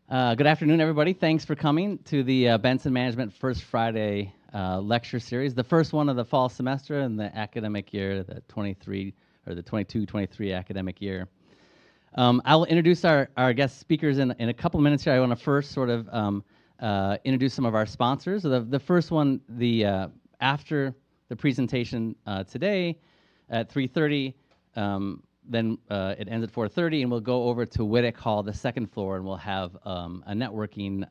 Good afternoon, everybody. Thanks for coming to the Benson Management First Friday lecture series, the first one of the fall semester in the academic year, the 23 or the 22-23 academic year. I'll introduce our guest speakers in a couple of minutes here. I want to first sort of introduce some of our sponsors. So the first one, after the presentation today at 3:30. Then it ends at 4:30, and we'll go over to Whittick Hall, the second floor, and we'll have a networking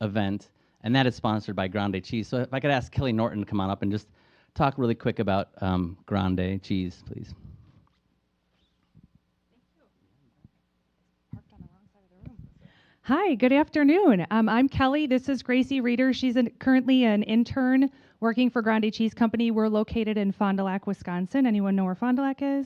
event, and that is sponsored by Grande Cheese. So if I could ask Kelly Norton to come on up and just talk really quick about Grande Cheese, please. Hi, good afternoon. I'm Kelly. This is Gracie Reeder. She's currently an intern working for Grande Cheese Company. We're located in Fond du Lac, Wisconsin. Anyone know where Fond du Lac is?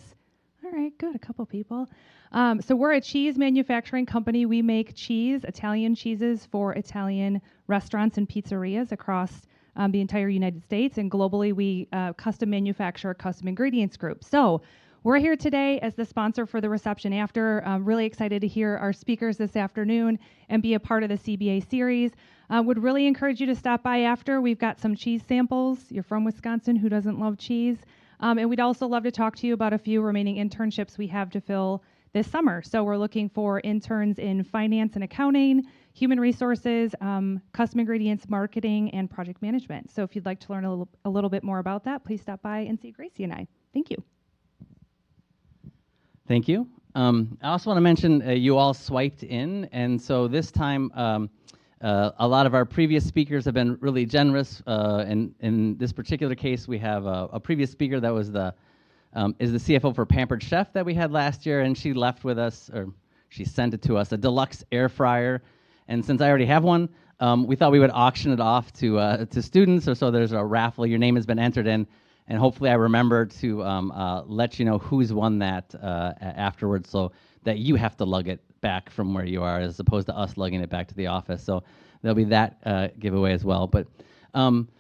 All right, good, a couple people. So we're a cheese manufacturing company. We make cheese, Italian cheeses for Italian restaurants and pizzerias across the entire United States. And globally, we custom manufacture a custom ingredients group. So we're here today as the sponsor for the reception after. I'm really excited to hear our speakers this afternoon and be a part of the CBA series. Would really encourage you to stop by after. We've got some cheese samples. You're from Wisconsin, who doesn't love cheese? And we'd also love to talk to you about a few remaining internships we have to fill this summer. So we're looking for interns in finance and accounting, human resources, custom ingredients, marketing, and project management. So if you'd like to learn a little bit more about that, please stop by and see Gracie and I. Thank you. Thank you. I also want to mention you all swiped in, and so this time a lot of our previous speakers have been really generous. And in this particular case, we have a previous speaker that was the CFO for Pampered Chef that we had last year, and she left with us, or she sent it to us, a deluxe air fryer. And since I already have one, we thought we would auction it off to students. So there's a raffle. Your name has been entered in, and hopefully I remember to let you know who's won that afterwards, so that you have to lug it back from where you are as opposed to us lugging it back to the office. So there'll be that giveaway as well. But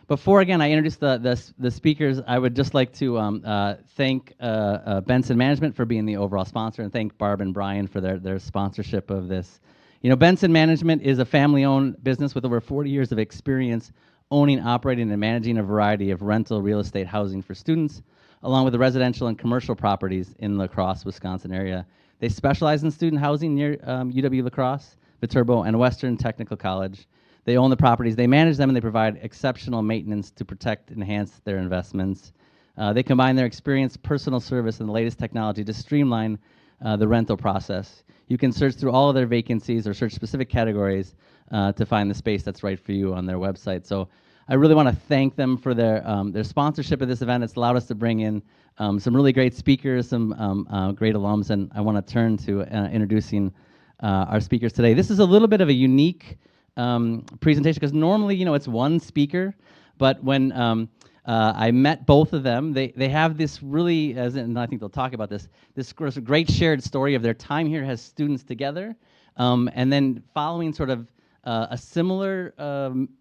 before, again, I introduce the speakers, I would just like to thank Benson Management for being the overall sponsor, and thank Barb and Brian for their sponsorship of this. You know, Benson Management is a family-owned business with over 40 years of experience owning, operating, and managing a variety of rental real estate housing for students, along with the residential and commercial properties in the Crosse, Wisconsin area. They specialize in student housing near UW-La Crosse, Viterbo, and Western Technical College. They own the properties, they manage them, and they provide exceptional maintenance to protect and enhance their investments. They combine their experience, personal service, and the latest technology to streamline the rental process. You can search through all of their vacancies or search specific categories to find the space that's right for you on their website. So I really want to thank them for their sponsorship of this event. It's allowed us to bring in some really great speakers, some great alums, and I want to turn to introducing our speakers today. This is a little bit of a unique presentation because normally, you know, it's one speaker, but when I met both of them, they have this really, and I think they'll talk about this great shared story of their time here as students together, and then following sort of a similar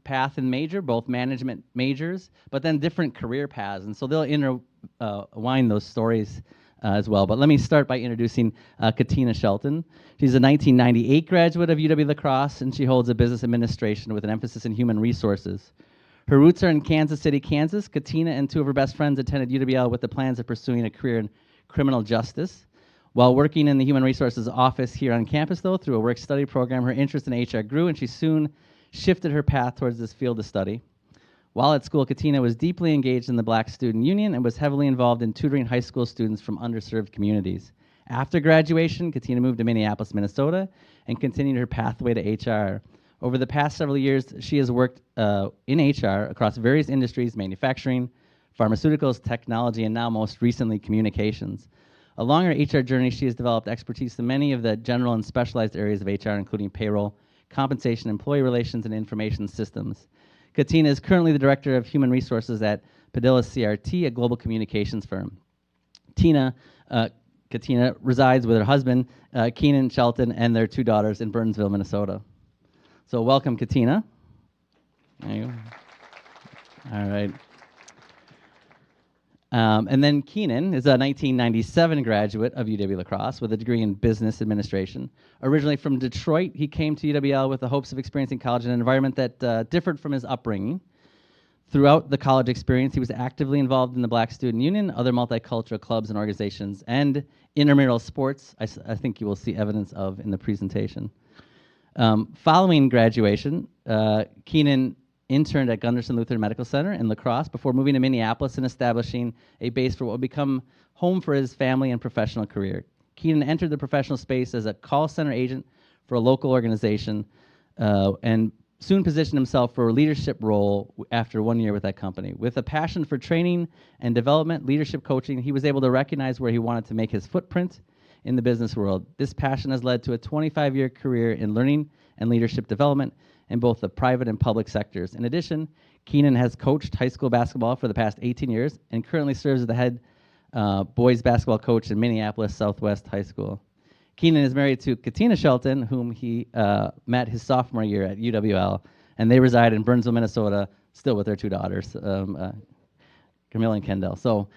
path and major, both management majors, but then different career paths. And so they'll intertwine those stories as well. But let me start by introducing Katina Shelton. She's a 1998 graduate of UW-La Crosse, and she holds a business administration with an emphasis in human resources. Her roots are in Kansas City, Kansas. Katina and two of her best friends attended UWL with the plans of pursuing a career in criminal justice. While working in the Human Resources office here on campus, though, through a work-study program, her interest in HR grew, and she soon shifted her path towards this field of study. While at school, Katina was deeply engaged in the Black Student Union and was heavily involved in tutoring high school students from underserved communities. After graduation, Katina moved to Minneapolis, Minnesota, and continued her pathway to HR. Over the past several years, she has worked in HR across various industries, manufacturing, pharmaceuticals, technology, and now most recently, communications. Along her HR journey, she has developed expertise in many of the general and specialized areas of HR, including payroll, compensation, employee relations, and information systems. Katina is currently the Director of Human Resources at Padilla CRT, a global communications firm. Katina resides with her husband, Keenan Shelton, and their two daughters in Burnsville, Minnesota. So welcome, Katina. There you go. All right. And then Keenan is a 1997 graduate of UW-La Crosse with a degree in business administration. Originally from Detroit, he came to UWL with the hopes of experiencing college in an environment that differed from his upbringing. Throughout the college experience, he was actively involved in the Black Student Union, other multicultural clubs and organizations, and intramural sports, I think you will see evidence of in the presentation. Following graduation, Keenan interned at Gunderson Lutheran Medical Center in La Crosse before moving to Minneapolis and establishing a base for what would become home for his family and professional career. Keenan entered the professional space as a call center agent for a local organization and soon positioned himself for a leadership role after 1 year with that company. With a passion for training and development, leadership coaching, he was able to recognize where he wanted to make his footprint in the business world. This passion has led to a 25-year career in learning and leadership development in both the private and public sectors. In addition, Keenan has coached high school basketball for the past 18 years and currently serves as the head boys basketball coach in Minneapolis Southwest High School. Keenan is married to Katina Shelton, whom he met his sophomore year at UWL, and they reside in Burnsville, Minnesota, still with their two daughters, Camilla and Kendall. So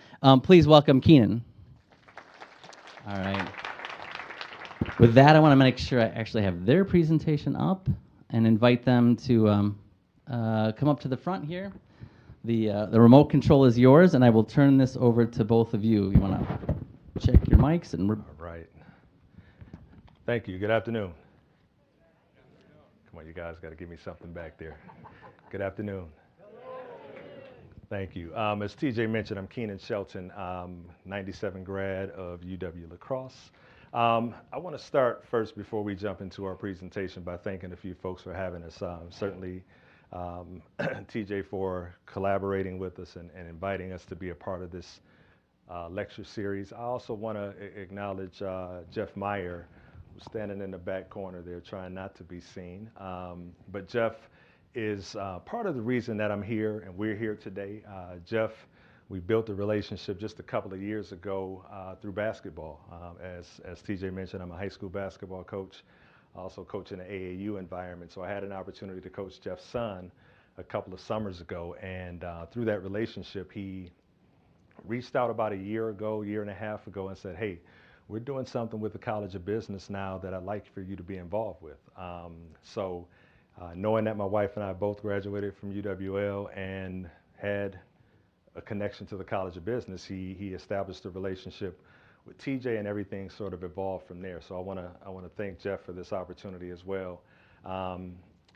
please welcome Keenan. All right. With that, I want to make sure I actually have their presentation up and invite them to come up to the front here. The remote control is yours, and I will turn this over to both of you. You want to check your mics? And all right. Thank you. Good afternoon. Come on, you guys got to give me something back there. Good afternoon. Thank you. As TJ mentioned, I'm Keenan Shelton, 97 grad of UW-La Crosse. I want to start first before we jump into our presentation by thanking a few folks for having us. Certainly TJ for collaborating with us and inviting us to be a part of this lecture series. I also want to acknowledge Jeff Meyer, who's standing in the back corner there trying not to be seen. But Jeff is part of the reason that I'm here and we're here today. Jeff, we built a relationship just a couple of years ago through basketball. As TJ mentioned, I'm a high school basketball coach, also coach in the AAU environment. So I had an opportunity to coach Jeff's son a couple of summers ago. And through that relationship, he reached out about a year and a half ago and said, hey, we're doing something with the College of Business now that I'd like for you to be involved with. Knowing that my wife and I both graduated from UWL and had a connection to the College of Business, he established a relationship with TJ, and everything sort of evolved from there. So I want to thank Jeff for this opportunity as well.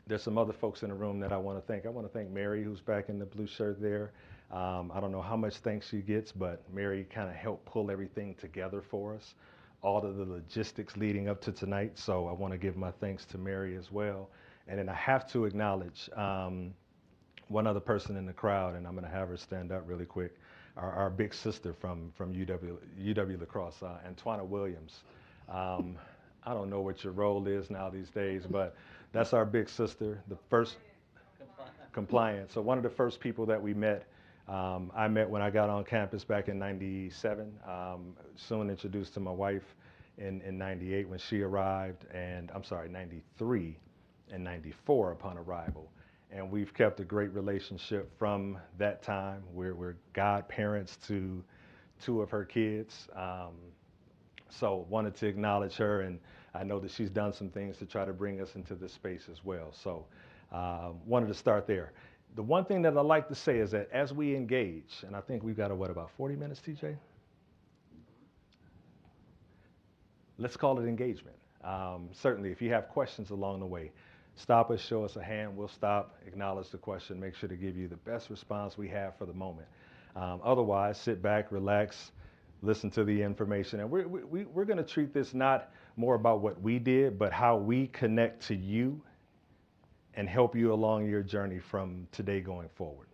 There's some other folks in the room that I want to thank. I want to thank Mary, who's back in the blue shirt there. I don't know how much thanks she gets, but Mary kind of helped pull everything together for us, all of the logistics leading up to tonight. So I want to give my thanks to Mary as well. And then I have to acknowledge one other person in the crowd, and I'm going to have her stand up really quick, our big sister from UW-La Crosse, Antoina Williams. I don't know what your role is now these days, but that's our big sister, the first compliant. So one of the first people that we met, I met when I got on campus back in '97, soon introduced to my wife in '98 when she arrived, and I'm sorry, '93 and '94 upon arrival. And we've kept a great relationship from that time. We're godparents to two of her kids. So wanted to acknowledge her, and I know that she's done some things to try to bring us into this space as well. So wanted to start there. The one thing that I like to say is that as we engage, and I think we've got, about 40 minutes, TJ? Let's call it engagement. Certainly, if you have questions along the way, stop us, show us a hand. We'll stop, acknowledge the question, make sure to give you the best response we have for the moment. Otherwise, sit back, relax, listen to the information. And we're going to treat this not more about what we did, but how we connect to you and help you along your journey from today going forward.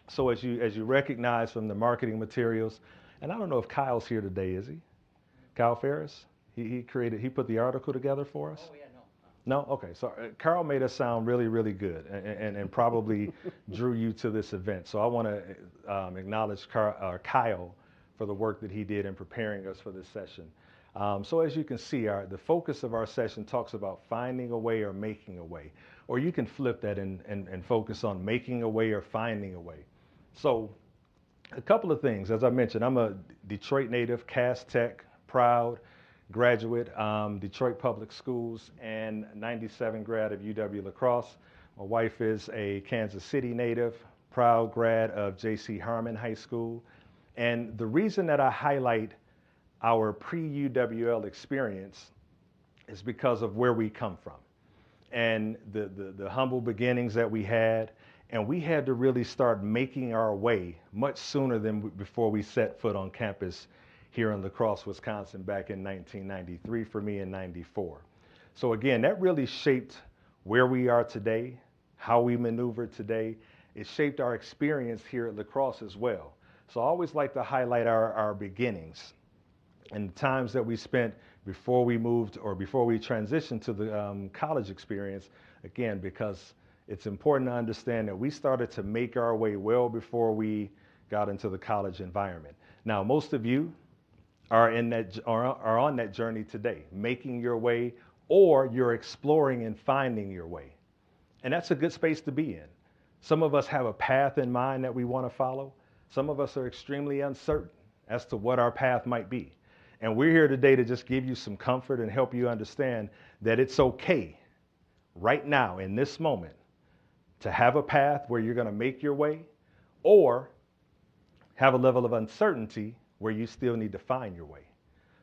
So as you recognize from the marketing materials, and I don't know if Kyle's here today, is he? Kyle Ferris? He put the article together for us? Oh, yeah. No? Okay. So Carl made us sound really, really good and probably drew you to this event. So I want to acknowledge Kyle for the work that he did in preparing us for this session. So as you can see, the focus of our session talks about finding a way or making a way. Or you can flip that and focus on making a way or finding a way. So A couple of things. As I mentioned, I'm a Detroit native, Cass Tech, proud graduate, Detroit Public Schools, and 97 grad of UW-La Crosse. My wife is a Kansas City native, proud grad of J.C. Harmon High School. And the reason that I highlight our pre-UWL experience is because of where we come from and the humble beginnings that we had. And we had to really start making our way much sooner than before we set foot on campus here in La Crosse, Wisconsin back in 1993, for me in 94. So again, that really shaped where we are today, how we maneuver today. It shaped our experience here at La Crosse as well. So I always like to highlight our beginnings and the times that we spent before we moved or before we transitioned to the college experience, again, because it's important to understand that we started to make our way well before we got into the college environment. Now, most of you are on that journey today, making your way, or you're exploring and finding your way. And that's a good space to be in. Some of us have a path in mind that we want to follow. Some of us are extremely uncertain as to what our path might be. And we're here today to just give you some comfort and help you understand that it's okay right now in this moment to have a path where you're going to make your way, or have a level of uncertainty where you still need to find your way.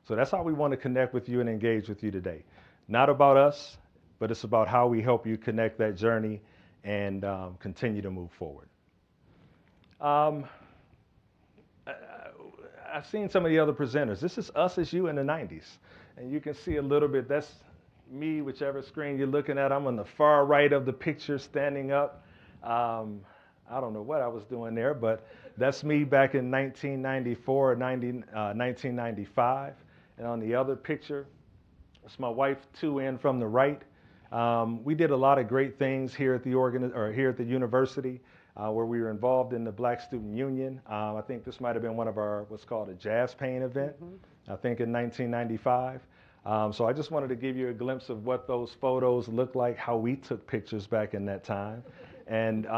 So that's how we want to connect with you and engage with you today. Not about us, but it's about how we help you connect that journey and continue to move forward. I've seen some of the other presenters. This is us as you in the 90s. And you can see a little bit, that's me, whichever screen you're looking at. I'm on the far right of the picture standing up. I don't know what I was doing there, but that's me back in 1994 or 1995. And on the other picture, it's my wife, two in from the right. We did a lot of great things here at the university, where we were involved in the Black Student Union. I think this might have been one of our what's called a jazz paint event, I think in 1995. So I just wanted to give you a glimpse of what those photos look like, how we took pictures back in that time. And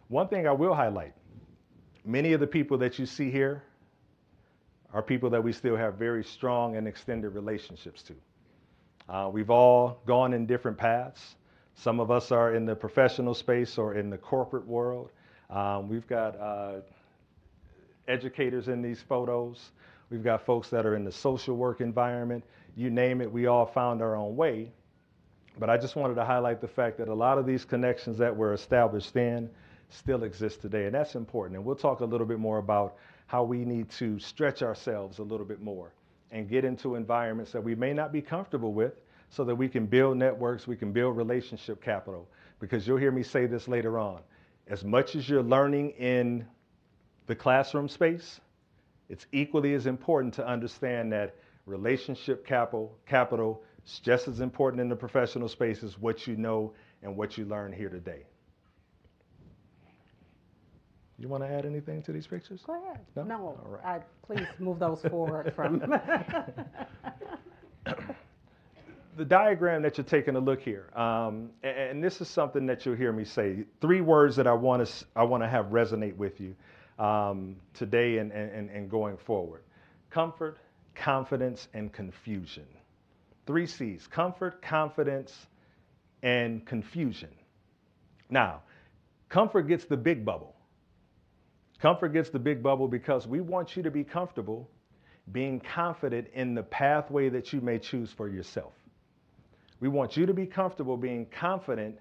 one thing I will highlight, many of the people that you see here are people that we still have very strong and extended relationships to. We've all gone in different paths. Some of us are in the professional space or in the corporate world. We've got educators in these photos. We've got folks that are in the social work environment. You name it, we all found our own way. But I just wanted to highlight the fact that a lot of these connections that were established then still exist today, and that's important. And we'll talk a little bit more about how we need to stretch ourselves a little bit more and get into environments that we may not be comfortable with so that we can build networks, we can build relationship capital. Because you'll hear me say this later on. As much as you're learning in the classroom space, it's equally as important to understand that relationship capital is just as important in the professional space as what you know and what you learn here today. You want to add anything to these pictures? Go ahead. No? All right. Please move those forward from. The diagram that you're taking a look here, and this is something that you'll hear me say, 3 words that I want to have resonate with you today and going forward. Comfort, confidence, and confusion. 3 C's: comfort, confidence, and confusion. Now, comfort gets the big bubble. Comfort gets the big bubble because we want you to be comfortable being confident in the pathway that you may choose for yourself. We want you to be comfortable being confident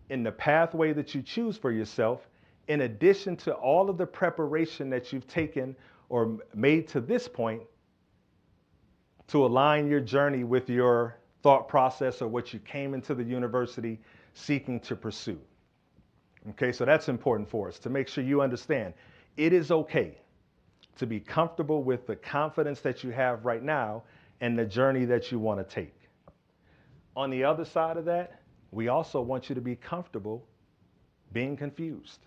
in the pathway that you choose for yourself, in addition to all of the preparation that you've taken or made to this point to align your journey with your thought process or what you came into the university seeking to pursue. Okay, so that's important for us to make sure you understand. It is okay to be comfortable with the confidence that you have right now and the journey that you want to take. On the other side of that, we also want you to be comfortable being confused.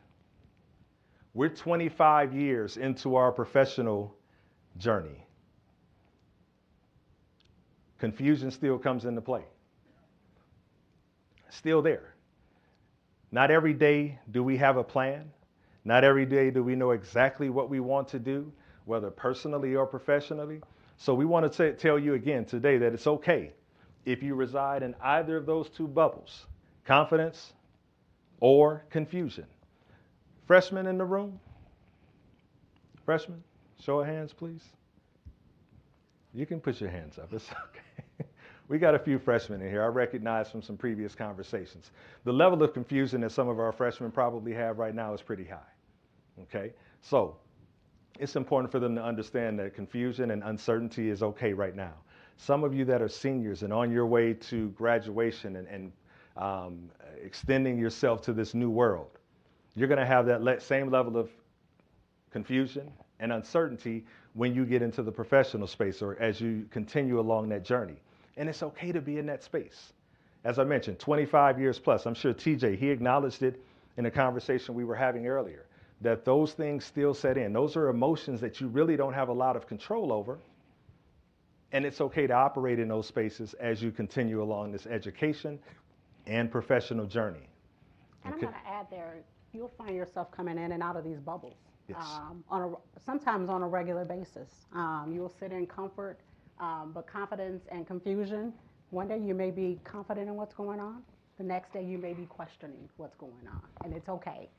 We're 25 years into our professional journey. Confusion still comes into play. Still there. Not every day do we have a plan. Not every day do we know exactly what we want to do, whether personally or professionally. So we want to tell you again today that it's okay if you reside in either of those two bubbles, confidence or confusion. Freshmen in the room? Freshmen, show of hands, please. You can put your hands up. It's okay. We got a few freshmen in here. I recognize from some previous conversations. The level of confusion that some of our freshmen probably have right now is pretty high. Okay? So it's important for them to understand that confusion and uncertainty is okay right now. Some of you that are seniors and on your way to graduation and extending yourself to this new world, you're going to have that same level of confusion and uncertainty when you get into the professional space or as you continue along that journey. And it's okay to be in that space. As I mentioned, 25 years plus. I'm sure TJ, he acknowledged it in a conversation we were having earlier, that those things still set in. Those are emotions that you really don't have a lot of control over. And it's okay to operate in those spaces as you continue along this education and professional journey. And Okay. I'm going to add there, you'll find yourself coming in and out of these bubbles. Yes. Sometimes on a regular basis. You'll sit in comfort, but confidence and confusion. One day you may be confident in what's going on. The next day you may be questioning what's going on. And it's okay.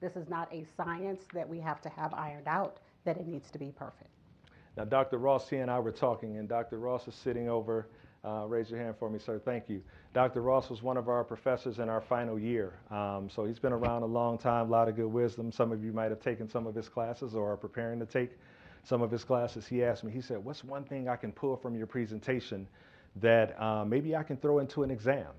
This is not a science that we have to have ironed out, that it needs to be perfect. Now, Dr. Ross, he and I were talking, and Dr. Ross is sitting over. Raise your hand for me, sir. Thank you. Dr. Ross was one of our professors in our final year. So he's been around a long time, a lot of good wisdom. Some of you might have taken some of his classes or are preparing to take some of his classes. He asked me, he said, what's one thing I can pull from your presentation that maybe I can throw into an exam?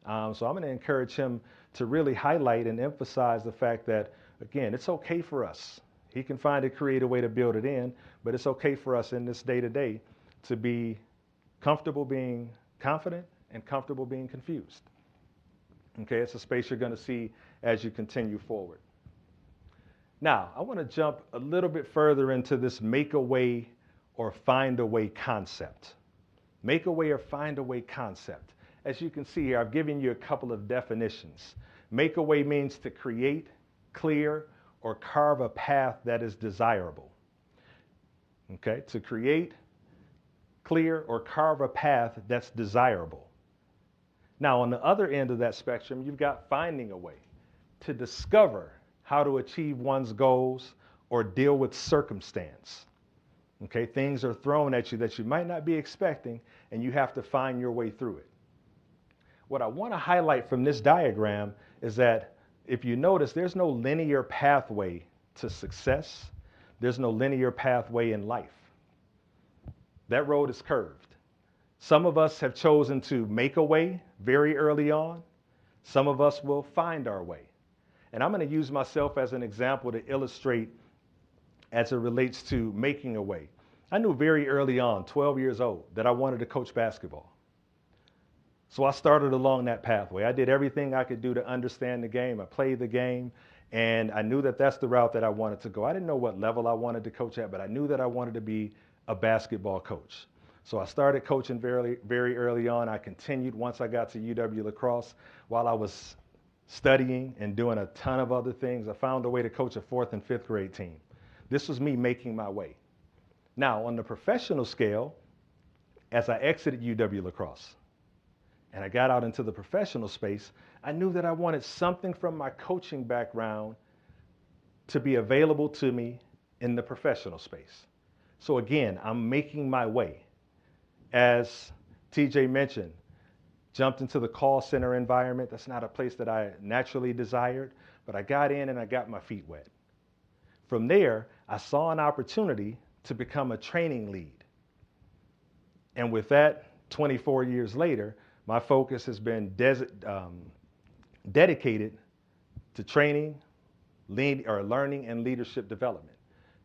So I'm going to encourage him to really highlight and emphasize the fact that, again, it's okay for us. He can find a creative way to build it in, but it's okay for us in this day-to-day to be comfortable being confident and comfortable being confused. Okay, it's a space you're going to see as you continue forward. Now, I want to jump a little bit further into this make a way or find a way concept. Make a way or find a way concept. As you can see here, I've given you a couple of definitions. Make a way means to create, clear, or carve a path that is desirable. Okay, to create, clear, or carve a path that's desirable. Now, on the other end of that spectrum, you've got finding a way to discover how to achieve one's goals or deal with circumstance. Okay, things are thrown at you that you might not be expecting, and you have to find your way through it. What I want to highlight from this diagram is that if you notice, there's no linear pathway to success. There's no linear pathway in life. That road is curved. Some of us have chosen to make a way very early on. Some of us will find our way. And I'm going to use myself as an example to illustrate as it relates to making a way. I knew very early on, 12 years old, that I wanted to coach basketball. So I started along that pathway. I did everything I could do to understand the game. I played the game, and I knew that that's the route that I wanted to go. I didn't know what level I wanted to coach at, but I knew that I wanted to be a basketball coach. So I started coaching very, very early on. I continued once I got to UW La Crosse. While I was studying and doing a ton of other things, I found a way to coach a 4th and 5th grade team. This was me making my way. Now, on the professional scale, as I exited UW La Crosse, and I got out into the professional space, I knew that I wanted something from my coaching background to be available to me in the professional space. So again, I'm making my way. As TJ mentioned, jumped into the call center environment. That's not a place that I naturally desired, but I got in and I got my feet wet. From there, I saw an opportunity to become a training lead. And with that, 24 years later, my focus has been dedicated to training, learning, and leadership development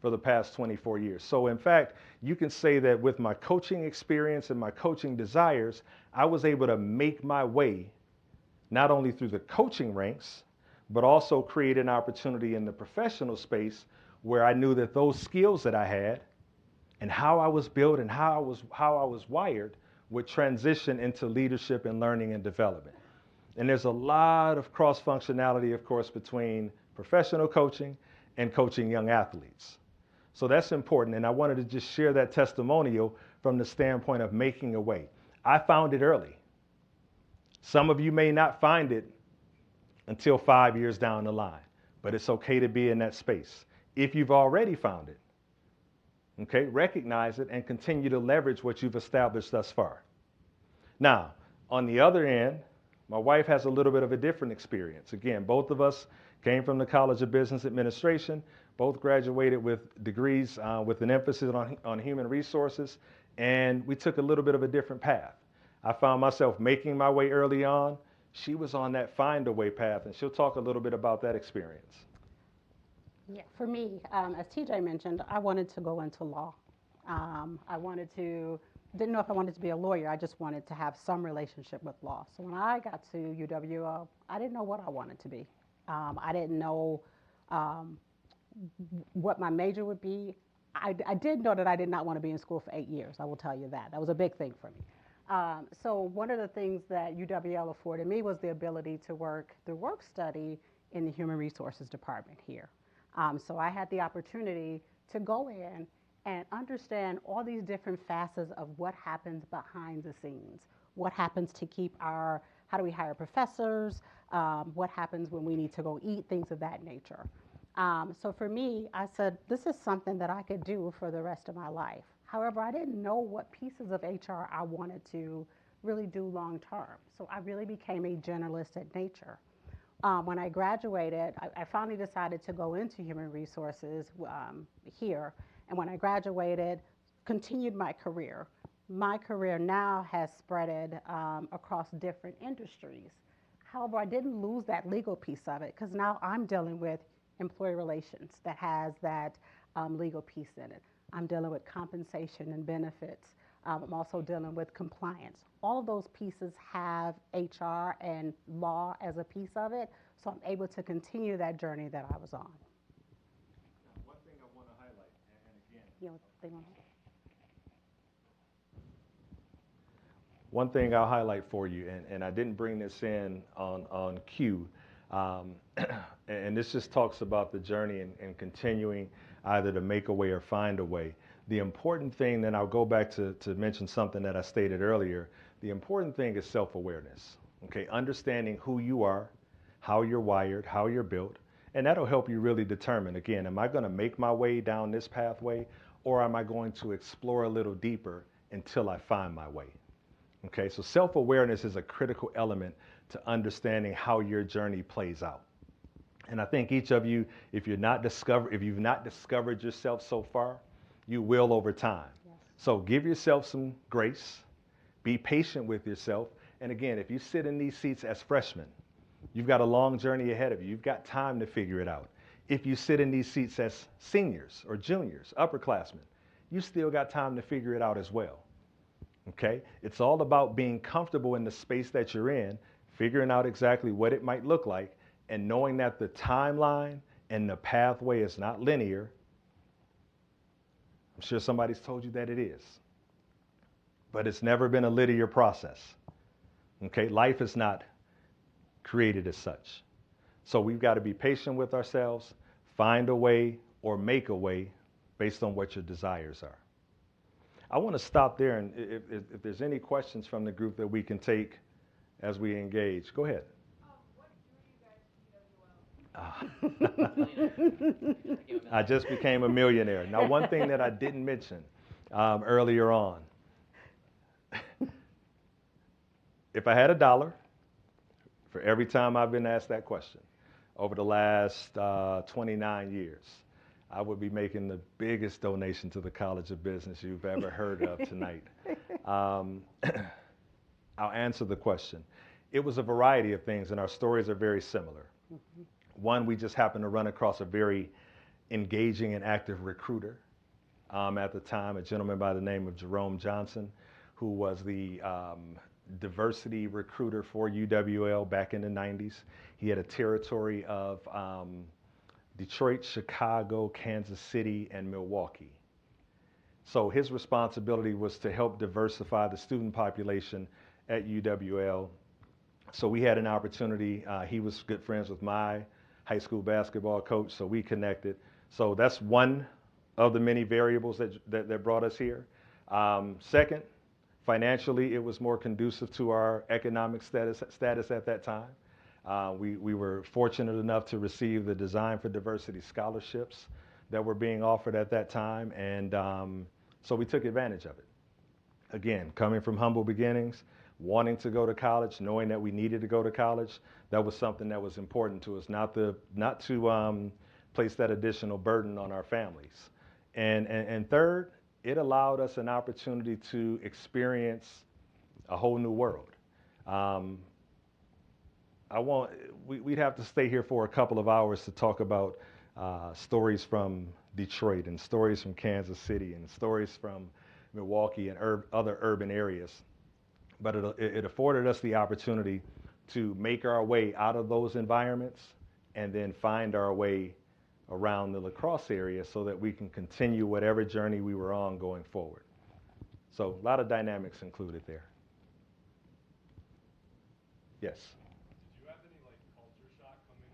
for the past 24 years. So in fact, you can say that with my coaching experience and my coaching desires, I was able to make my way not only through the coaching ranks, but also create an opportunity in the professional space where I knew that those skills that I had and how I was built and how I was wired would transition into leadership and learning and development. And there's a lot of cross-functionality, of course, between professional coaching and coaching young athletes. So that's important, and I wanted to just share that testimonial from the standpoint of making a way. I found it early. Some of you may not find it until 5 years down the line, but it's okay to be in that space. If you've already found it, okay, recognize it and continue to leverage what you've established thus far. Now, on the other end, my wife has a little bit of a different experience. Again, both of us came from the College of Business Administration, both graduated with degrees with an emphasis on human resources, and we took a little bit of a different path. I found myself making my way early on. She was on that find a way path, and she'll talk a little bit about that experience. Yeah, for me, as TJ mentioned, I wanted to go into law. Didn't know if I wanted to be a lawyer. I just wanted to have some relationship with law. So when I got to UWL, I didn't know what I wanted to be. I didn't know what my major would be. I did know that I did not want to be in school for 8 years. I will tell you that. That was a big thing for me. So one of the things that UWL afforded me was the ability to work through work study in the human resources department here. So I had the opportunity to go in and understand all these different facets of what happens behind the scenes. What happens to keep how do we hire professors? What happens when we need to go eat, things of that nature. So for me, I said, this is something that I could do for the rest of my life. However, I didn't know what pieces of HR I wanted to really do long term. So I really became a generalist at nature. When I graduated, I finally decided to go into human resources here. And when I graduated, continued my career. My career now has spreaded across different industries. However, I didn't lose that legal piece of it because now I'm dealing with employee relations that has that legal piece in it. I'm dealing with compensation and benefits. I'm also dealing with compliance. All of those pieces have HR and law as a piece of it, so I'm able to continue that journey that I was on. Now, one thing I want to highlight, and again, You know, one thing I'll highlight for you, and I didn't bring this in on cue, and this just talks about the journey and continuing either to make a way or find a way. The important thing, then I'll go back to mention something that I stated earlier, the important thing is self-awareness, okay? Understanding who you are, how you're wired, how you're built, and that'll help you really determine, again, am I gonna make my way down this pathway, or am I going to explore a little deeper until I find my way? Okay, so self-awareness is a critical element to understanding how your journey plays out. And I think each of you, if you've not discovered yourself so far, you will over time. Yes. So give yourself some grace, be patient with yourself. And again, if you sit in these seats as freshmen, you've got a long journey ahead of you. You've got time to figure it out. If you sit in these seats as seniors or juniors, upperclassmen, you still got time to figure it out as well. Okay? It's all about being comfortable in the space that you're in, figuring out exactly what it might look like, and knowing that the timeline and the pathway is not linear. I'm sure somebody's told you that it is, but it's never been a linear process. Okay? Life is not created as such. So we've got to be patient with ourselves, find a way or make a way based on what your desires are. I want to stop there, and if there's any questions from the group that we can take as we engage, go ahead. What drew you guys to UWL? I just became a millionaire. Now, one thing that I didn't mention earlier on, if I had $1 for every time I've been asked that question over the last 29 years, I would be making the biggest donation to the College of Business you've ever heard of tonight. I'll answer the question. It was a variety of things, and our stories are very similar. Mm-hmm. One, we just happened to run across a very engaging and active recruiter at the time, a gentleman by the name of Jerome Johnson, who was the diversity recruiter for UWL back in the 90s. He had a territory of Detroit, Chicago, Kansas City, and Milwaukee. So his responsibility was to help diversify the student population at UWL. So we had an opportunity. He was good friends with my high school basketball coach, so we connected. So that's one of the many variables that brought us here. Second, financially, it was more conducive to our economic status at that time. We were fortunate enough to receive the Design for Diversity scholarships that were being offered at that time, and so we took advantage of it. Again, coming from humble beginnings, wanting to go to college, knowing that we needed to go to college, that was something that was important to us, not to place that additional burden on our families. And third, it allowed us an opportunity to experience a whole new world. We'd have to stay here for a couple of hours to talk about stories from Detroit and stories from Kansas City and stories from Milwaukee and other urban areas. But it afforded us the opportunity to make our way out of those environments and then find our way around the La Crosse area so that we can continue whatever journey we were on going forward. So a lot of dynamics included there. Yes? Did you have any like culture shock coming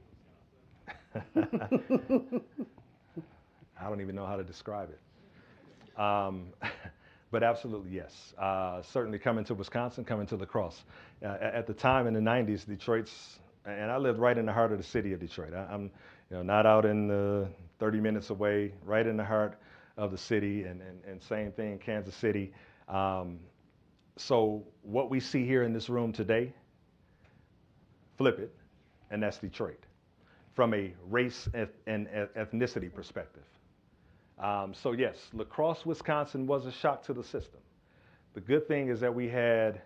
to Wisconsin? I don't even know how to describe it. But absolutely, yes. Certainly coming to Wisconsin, coming to La Crosse. At the time in the 90s, Detroit's, and I lived right in the heart of the city of Detroit. I'm not out in the 30 minutes away, right in the heart of the city, and same thing, Kansas City. So what we see here in this room today, flip it, and that's Detroit, from a race and ethnicity perspective. So yes, La Crosse, Wisconsin was a shock to the system. The good thing is that we had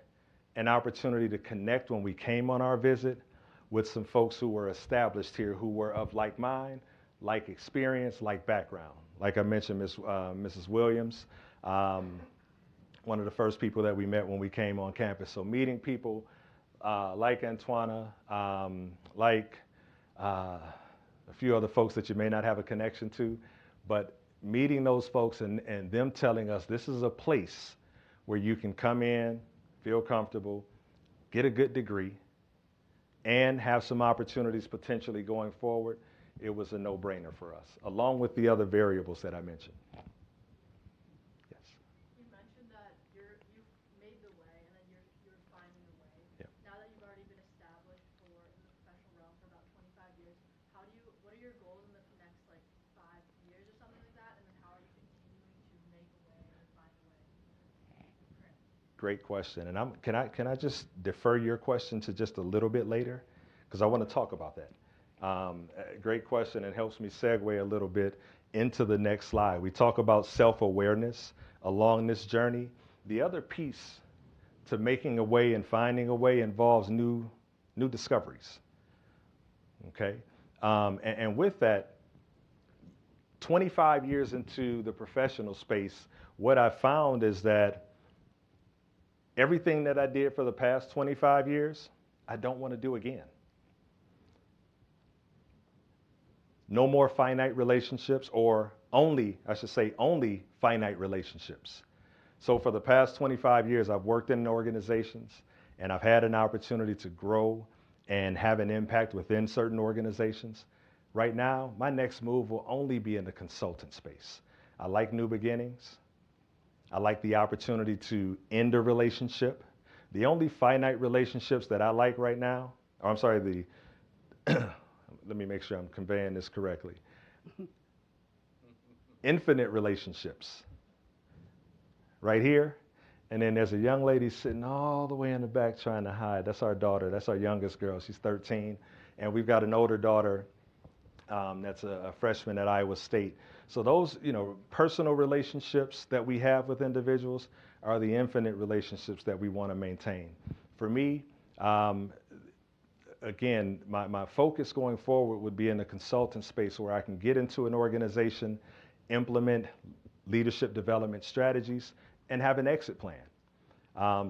an opportunity to connect when we came on our visit with some folks who were established here, who were of like mind, like experience, like background. Like I mentioned, Mrs. Williams, one of the first people that we met when we came on campus. So meeting people like Antoina, like a few other folks that you may not have a connection to, but meeting those folks and them telling us this is a place where you can come in, feel comfortable, get a good degree, and have some opportunities potentially going forward, it was a no-brainer for us, along with the other variables that I mentioned. Yes? You mentioned that you've made the way and then you're finding a way. Yep. Now that you've already been established in the professional realm for about 25 years, what are your goals in the next like 5 years or something like that? And then how are you continuing to make a way and find a way? Great question. And can I just defer your question to just a little bit later? Because I want to talk about that. Great question, and helps me segue a little bit into the next slide. We talk about self-awareness along this journey. The other piece to making a way and finding a way involves new discoveries. Okay? And with that, 25 years into the professional space, what I found is that everything that I did for the past 25 years, I don't want to do again. No more finite relationships, or only finite relationships. So for the past 25 years, I've worked in organizations and I've had an opportunity to grow and have an impact within certain organizations. Right now, my next move will only be in the consultant space. I like new beginnings. I like the opportunity to end a relationship. The only finite relationships that I like right now, let me make sure I'm conveying this correctly. Infinite relationships. Right here. And then there's a young lady sitting all the way in the back trying to hide. That's our daughter. That's our youngest girl. She's 13. And we've got an older daughter that's a freshman at Iowa State. So those, personal relationships that we have with individuals are the infinite relationships that we want to maintain. For me, again, my focus going forward would be in the consultant space where I can get into an organization, implement leadership development strategies, and have an exit plan.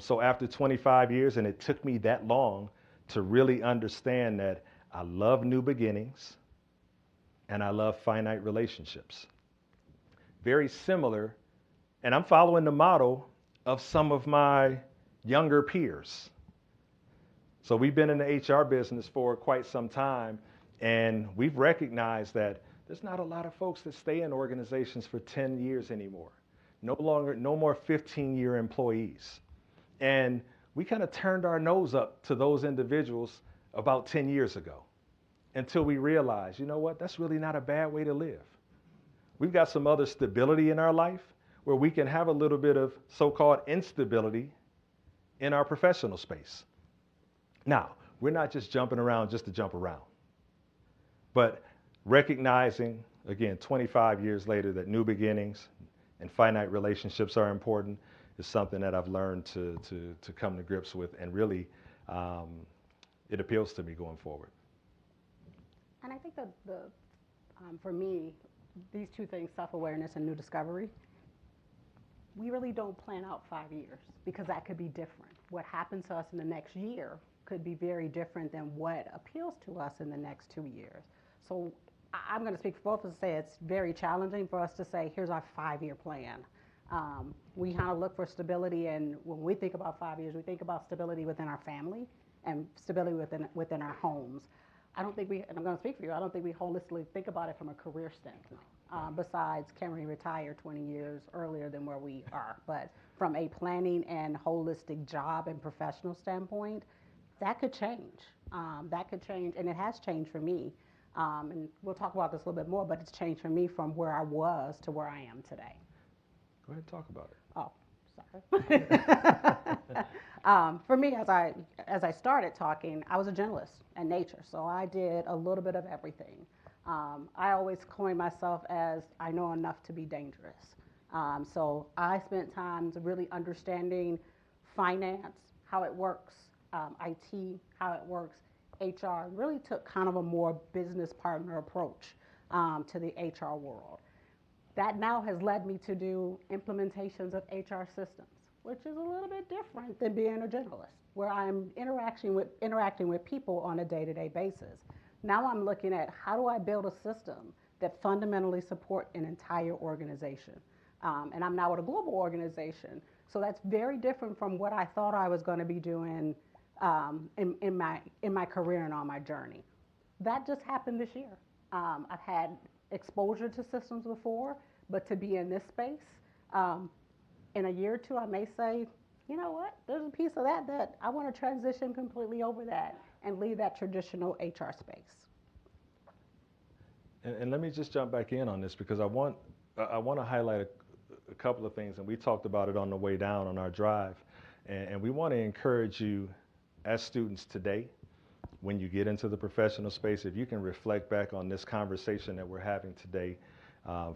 So after 25 years, and it took me that long to really understand that I love new beginnings and I love finite relationships. Very similar, and I'm following the model of some of my younger peers. So we've been in the HR business for quite some time, And we've recognized that there's not a lot of folks that stay in organizations for 10 years anymore. No more 15-year employees. And we kind of turned our nose up to those individuals about 10 years ago until we realized, you know what, that's really not a bad way to live. We've got some other stability in our life where we can have a little bit of so-called instability in our professional space. Now, we're not just jumping around just to jump around, but recognizing, again, 25 years later, that new beginnings and finite relationships are important is something that I've learned to come to grips with, and really it appeals to me going forward. And I think that for me, these two things, self-awareness and new discovery, we really don't plan out 5 years because that could be different. What happens to us in the next year could be very different than what appeals to us in the next 2 years. So I'm going to speak for both of us and say it's very challenging for us to say, here's our 5-year plan. We kind of look for stability, and when we think about 5 years, we think about stability within our family and stability within our homes. I don't think and I'm going to speak for you, I don't think we holistically think about it from a career standpoint. Besides, can we retire 20 years earlier than where we are? But from a planning and holistic job and professional standpoint, that could change. That could change, and it has changed for me. And we'll talk about this a little bit more, but it's changed for me from where I was to where I am today. Go ahead and talk about it. Oh, sorry. For me, as I started talking, I was a generalist in nature, so I did a little bit of everything. I always coined myself as I know enough to be dangerous. So I spent time really understanding finance, how it works, IT, how it works, HR, really took kind of a more business partner approach to the HR world. That now has led me to do implementations of HR systems, which is a little bit different than being a generalist, where I'm interacting with people on a day-to-day basis. Now I'm looking at how do I build a system that fundamentally support an entire organization. And I'm now at a global organization, so that's very different from what I thought I was going to be doing in my career and on my journey. That just happened this year. I've had exposure to systems before, but to be in this space, in a year or two, I may say, you know what, there's a piece of that I want to transition completely over that and leave that traditional HR space. And let me just jump back in on this, because I want to highlight a couple of things, and we talked about it on the way down on our drive, and we want to encourage you as students today, when you get into the professional space, if you can reflect back on this conversation that we're having today,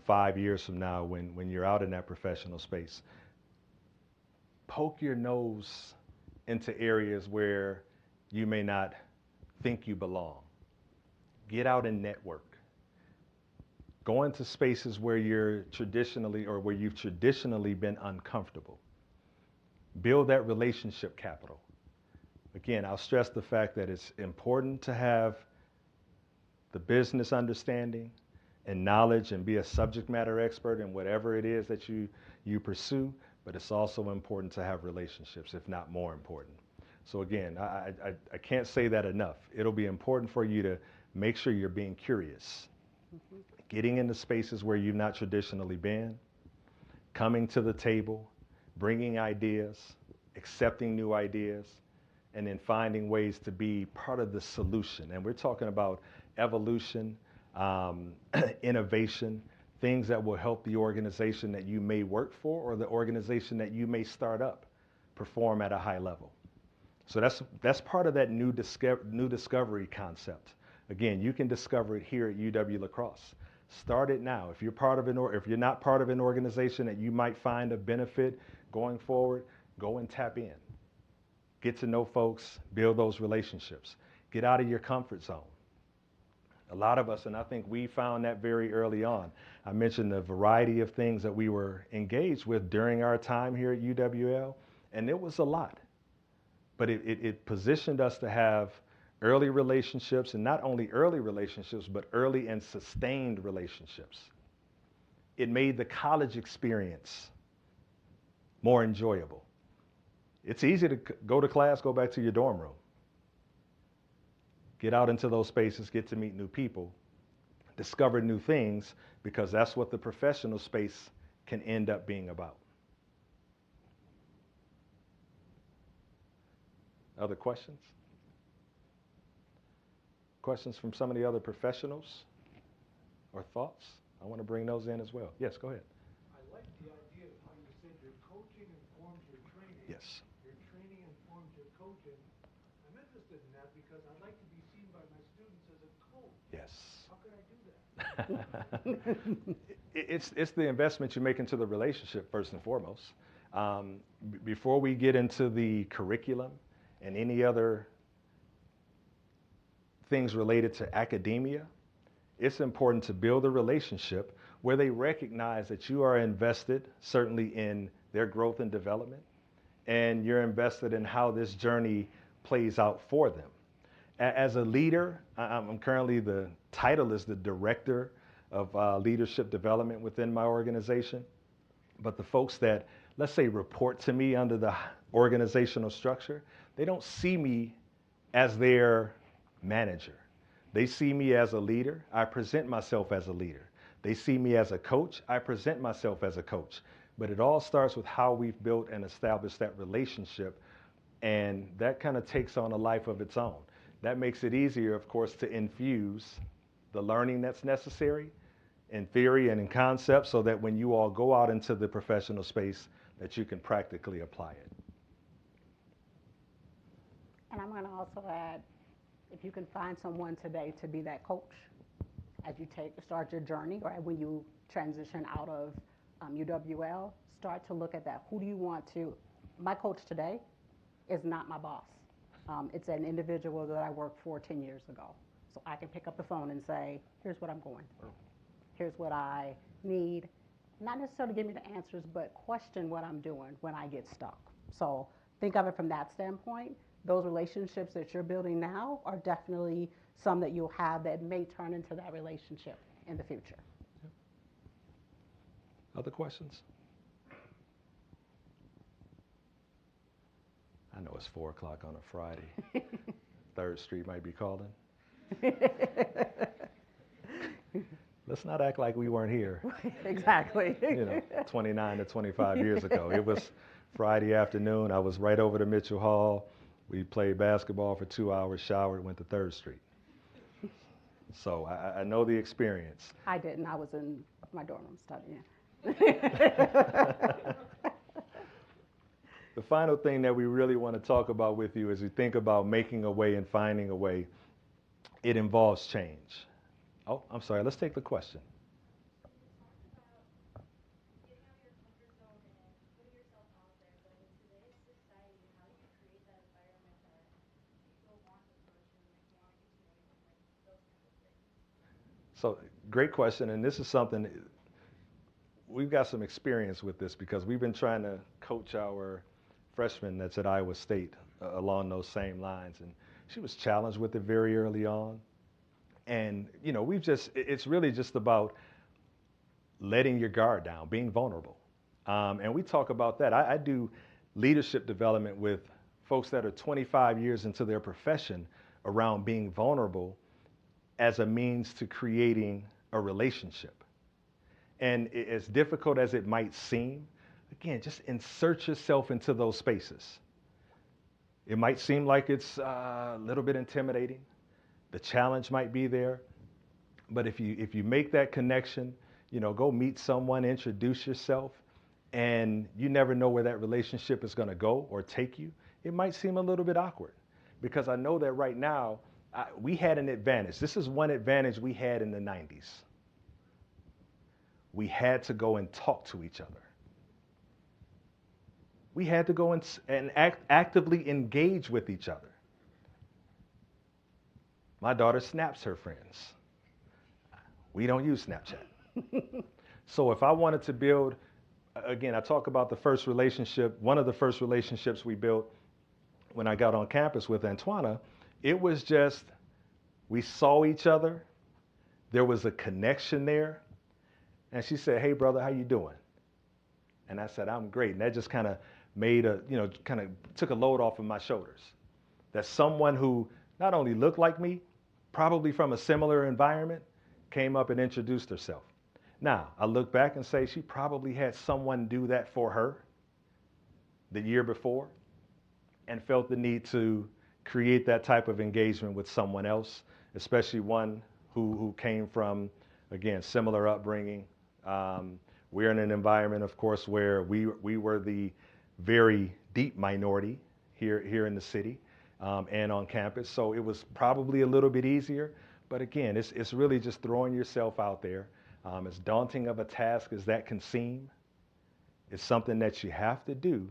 5 years from now, when you're out in that professional space, poke your nose into areas where you may not think you belong. Get out and network. Go into spaces where you've traditionally been uncomfortable. Build that relationship capital. Again, I'll stress the fact that it's important to have the business understanding and knowledge and be a subject matter expert in whatever it is that you pursue, but it's also important to have relationships, if not more important. So again, I can't say that enough. It'll be important for you to make sure you're being curious, getting into spaces where you've not traditionally been, coming to the table, bringing ideas, accepting new ideas, and then finding ways to be part of the solution. And we're talking about evolution, innovation, things that will help the organization that you may work for or the organization that you may start up perform at a high level. So that's part of that new discovery concept. Again, you can discover it here at UW-La Crosse. Start it now. If you're not part of an organization that you might find a benefit going forward, go and tap in. Get to know folks, build those relationships. Get out of your comfort zone. A lot of us, and I think we found that very early on. I mentioned the variety of things that we were engaged with during our time here at UWL, and it was a lot. But it positioned us to have early relationships, and not only early relationships, but early and sustained relationships. It made the college experience more enjoyable. It's easy to go to class, go back to your dorm room. get out into those spaces, get to meet new people, discover new things, because that's what the professional space can end up being about. Other questions? Questions from some of the other professionals or thoughts? I want to bring those in as well. Yes, go ahead. I like the idea of how you said your coaching informs your training. Yes. Your training informs your coaching. I'm interested in that because I'd like to be seen by my students as a coach. Yes. How could I do that? It's the investment you make into the relationship first and foremost. Before we get into the curriculum and any other things related to academia, it's important to build a relationship where they recognize that you are invested certainly in their growth and development, and you're invested in how this journey plays out for them. As a leader, I'm currently, the title is the Director of Leadership Development within my organization. But the folks that, let's say, report to me under the organizational structure, they don't see me as their manager. They see me as a leader. I present myself as a leader. They see me as a coach. I present myself as a coach. But it all starts with how we've built and established that relationship, and that kind of takes on a life of its own. That makes it easier, of course, to infuse the learning that's necessary in theory and in concept, so that when you all go out into the professional space, that you can practically apply it. And I'm going to also add, if you can find someone today to be that coach as you start your journey, or when you transition out of UWL, start to look at that. Who do you want to? My coach today is not my boss. It's an individual that I worked for 10 years ago. So I can pick up the phone and say, here's what I'm going through. Here's what I need. Not necessarily give me the answers, but question what I'm doing when I get stuck. So think of it from that standpoint. Those relationships that you're building now are definitely some that you'll have that may turn into that relationship in the future. Other questions? I know it's 4 o'clock on a Friday. 3rd Street might be calling. Let's not act like we weren't here. Exactly. 29 to 25 years ago. It was Friday afternoon. I was right over to Mitchell Hall. We played basketball for 2 hours, showered, went to 3rd Street. So I know the experience. I didn't. I was in my dorm room studying. The final thing that we really want to talk about with you as we think about making a way and finding a way, it involves change. Oh, I'm sorry. Let's take the question. So, great question, and this is something, we've got some experience with this because we've been trying to coach our freshman that's at Iowa State along those same lines, and she was challenged with it very early on. And, it's really just about letting your guard down, being vulnerable. And we talk about that. I do leadership development with folks that are 25 years into their profession around being vulnerable as a means to creating a relationship. And as difficult as it might seem, again, just insert yourself into those spaces. It might seem like it's a little bit intimidating. The challenge might be there. But if you make that connection, go meet someone, introduce yourself, and you never know where that relationship is going to go or take you, it might seem a little bit awkward. Because I know that right now, we had an advantage. This is one advantage we had in the 90s. We had to go and talk to each other. We had to go and actively engage with each other. My daughter snaps her friends. We don't use Snapchat. So if I wanted to build, again, I talk about the first relationship, one of the first relationships we built when I got on campus with Antoina, it was just, we saw each other, there was a connection there, and she said, hey brother, how you doing? And I said, I'm great. And that just kind of made kind of took a load off of my shoulders. That someone who not only looked like me, probably from a similar environment, came up and introduced herself. Now, I look back and say she probably had someone do that for her the year before and felt the need to create that type of engagement with someone else, especially one who came from, again, similar upbringing. We're in an environment, of course, where we were the very deep minority here in the city and on campus. So it was probably a little bit easier. But again, it's really just throwing yourself out there. As daunting of a task as that can seem, it's something that you have to do.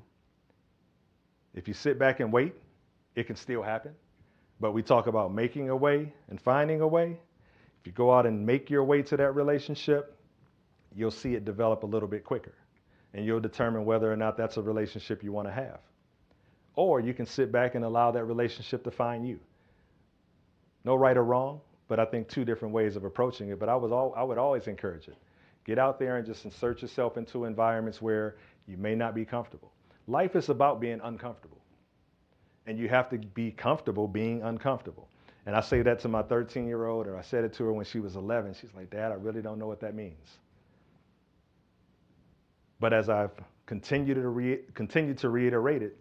If you sit back and wait, it can still happen. But we talk about making a way and finding a way. If you go out and make your way to that relationship, you'll see it develop a little bit quicker. And you'll determine whether or not that's a relationship you want to have. Or you can sit back and allow that relationship to find you. No right or wrong, but I think two different ways of approaching it. But I would always encourage it. Get out there and just insert yourself into environments where you may not be comfortable. Life is about being uncomfortable. And you have to be comfortable being uncomfortable. And I say that to my 13-year-old, or I said it to her when she was 11. She's like, Dad, I really don't know what that means. But as I've continued to reiterate it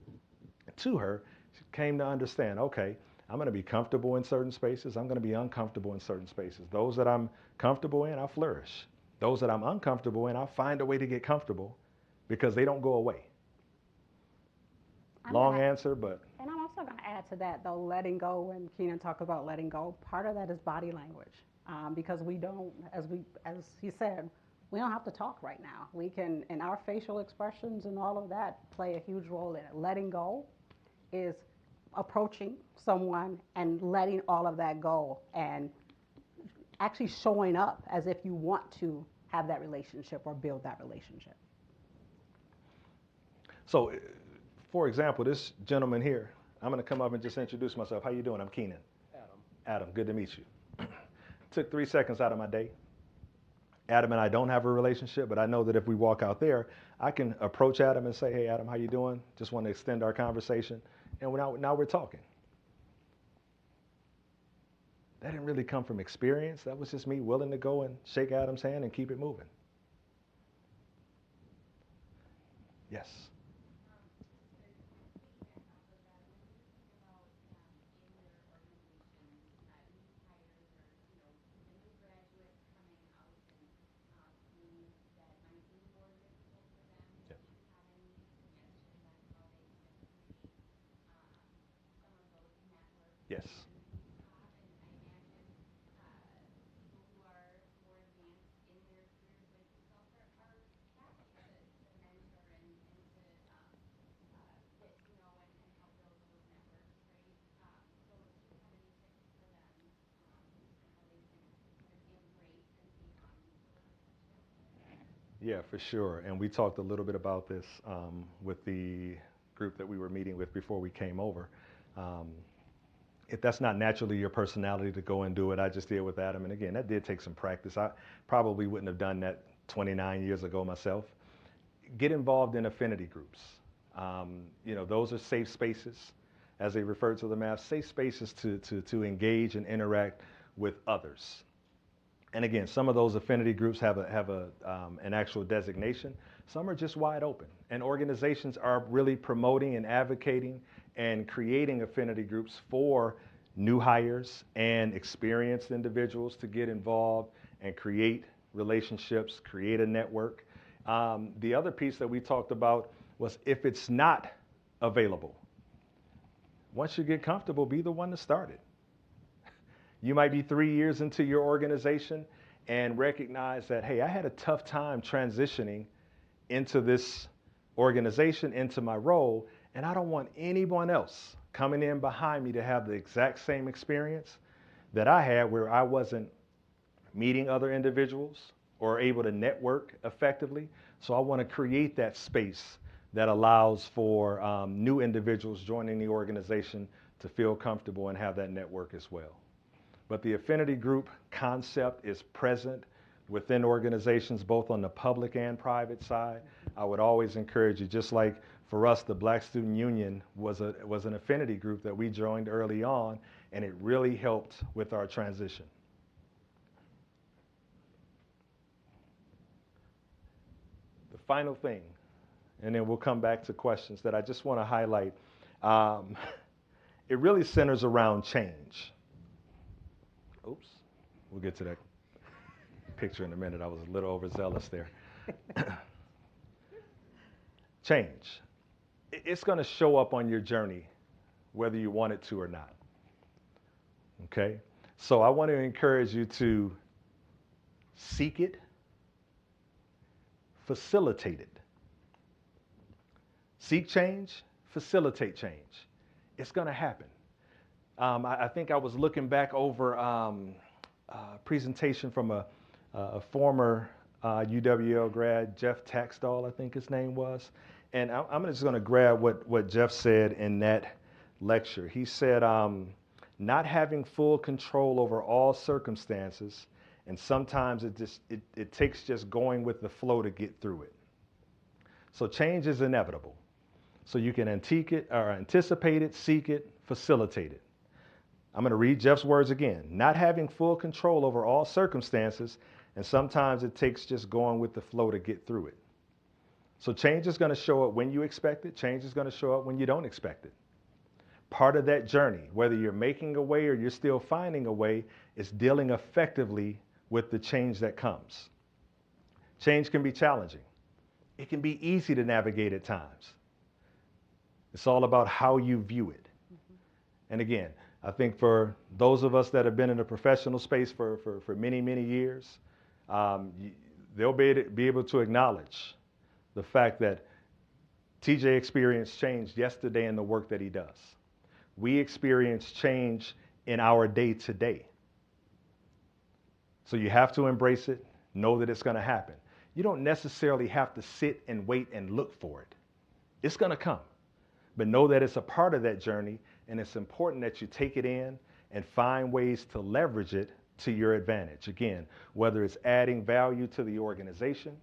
to her, she came to understand, okay, I'm going to be comfortable in certain spaces. I'm going to be uncomfortable in certain spaces. Those that I'm comfortable in, I'll flourish. Those that I'm uncomfortable in, I'll find a way to get comfortable because they don't go away. Long answer, but. And I'm also going to add to that, though, letting go. When Keenan talked about letting go, part of that is body language, because we don't, as he said, we don't have to talk right now. We can, and our facial expressions and all of that play a huge role in it. Letting go is approaching someone and letting all of that go and actually showing up as if you want to have that relationship or build that relationship. So, for example, this gentleman here, I'm going to come up and just introduce myself. How you doing? I'm Keenan. Adam, good to meet you. Took 3 seconds out of my day. Adam and I don't have a relationship, but I know that if we walk out there, I can approach Adam and say, hey, Adam, how you doing? Just want to extend our conversation. And now we're talking. That didn't really come from experience. That was just me willing to go and shake Adam's hand and keep it moving. Yes. Yes. Yeah, for sure. And we talked a little bit about this with the group that we were meeting with before we came over. If that's not naturally your personality to go and do it, I just did with Adam. And again, that did take some practice. I probably wouldn't have done that 29 years ago myself. Get involved in affinity groups. Those are safe spaces, as they refer to them as, safe spaces to engage and interact with others. And again, some of those affinity groups have an actual designation. Some are just wide open. And organizations are really promoting and advocating and creating affinity groups for new hires and experienced individuals to get involved and create relationships, create a network. The other piece that we talked about was if it's not available, once you get comfortable, be the one to start it. You might be 3 years into your organization and recognize that, hey, I had a tough time transitioning into this organization, into my role, and I don't want anyone else coming in behind me to have the exact same experience that I had, where I wasn't meeting other individuals or able to network effectively. So I want to create that space that allows for new individuals joining the organization to feel comfortable and have that network as well. But the affinity group concept is present within organizations, both on the public and private side. I would always encourage you, just like for us, the Black Student Union was an affinity group that we joined early on, and it really helped with our transition. The final thing, and then we'll come back to questions that I just want to highlight. It really centers around change. Oops, we'll get to that picture in a minute. I was a little overzealous there. Change. It's going to show up on your journey, whether you want it to or not. Okay? So I want to encourage you to seek it, facilitate it. Seek change, facilitate change. It's going to happen. I think I was looking back over a presentation from a former UWL grad, Jeff Taxdall, I think his name was. And I'm just going to grab what Jeff said in that lecture. He said, not having full control over all circumstances, and sometimes it takes just going with the flow to get through it. So change is inevitable. So you can anticipate it, seek it, facilitate it. I'm going to read Jeff's words again. Not having full control over all circumstances, and sometimes it takes just going with the flow to get through it. So change is going to show up when you expect it. Change is going to show up when you don't expect it. Part of that journey, whether you're making a way or you're still finding a way, is dealing effectively with the change that comes. Change can be challenging. It can be easy to navigate at times. It's all about how you view it. And again, I think for those of us that have been in the professional space for many, many years, they'll be able to acknowledge the fact that TJ experienced change yesterday in the work that he does. We experience change in our day-to-day. So you have to embrace it, know that it's going to happen. You don't necessarily have to sit and wait and look for it. It's going to come. But know that it's a part of that journey, and it's important that you take it in and find ways to leverage it to your advantage. Again, whether it's adding value to the organization,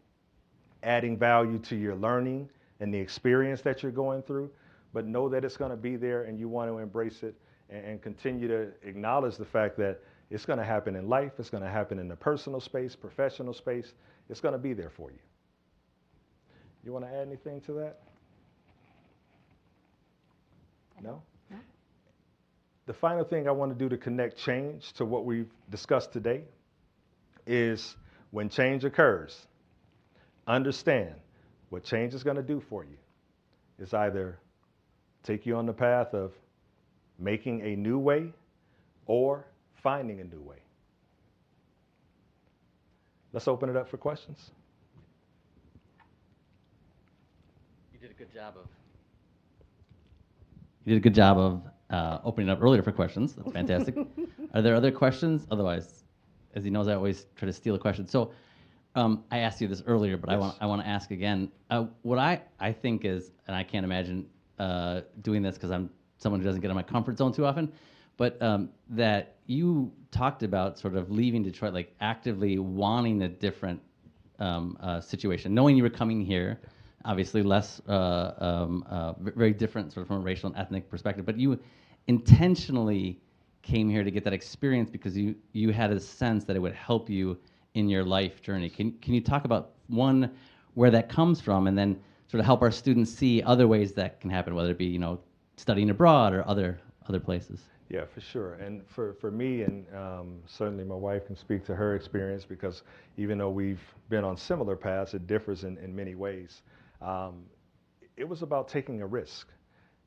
adding value to your learning and the experience that you're going through, but know that it's going to be there and you want to embrace it and continue to acknowledge the fact that it's going to happen in life, it's going to happen in the personal space, professional space, it's going to be there for you. You want to add anything to that? No? No. The final thing I want to do to connect change to what we've discussed today is when change occurs, understand what change is going to do for you. It's either take you on the path of making a new way or finding a new way. Let's open it up for questions. You did a good job of opening up earlier for questions. That's fantastic. Are there other questions? Otherwise, as he knows, I always try to steal a question. So I asked you this earlier, but yes. I want to ask again. What I think is, and I can't imagine doing this because I'm someone who doesn't get in my comfort zone too often, but that you talked about sort of leaving Detroit, like actively wanting a different situation, knowing you were coming here. Obviously less, very different sort of from a racial and ethnic perspective, but you intentionally came here to get that experience because you had a sense that it would help you in your life journey. Can you talk about, one, where that comes from, and then sort of help our students see other ways that can happen, whether it be, studying abroad or other places? Yeah, for sure. And for me, and certainly my wife can speak to her experience, because even though we've been on similar paths, it differs in many ways. It was about taking a risk.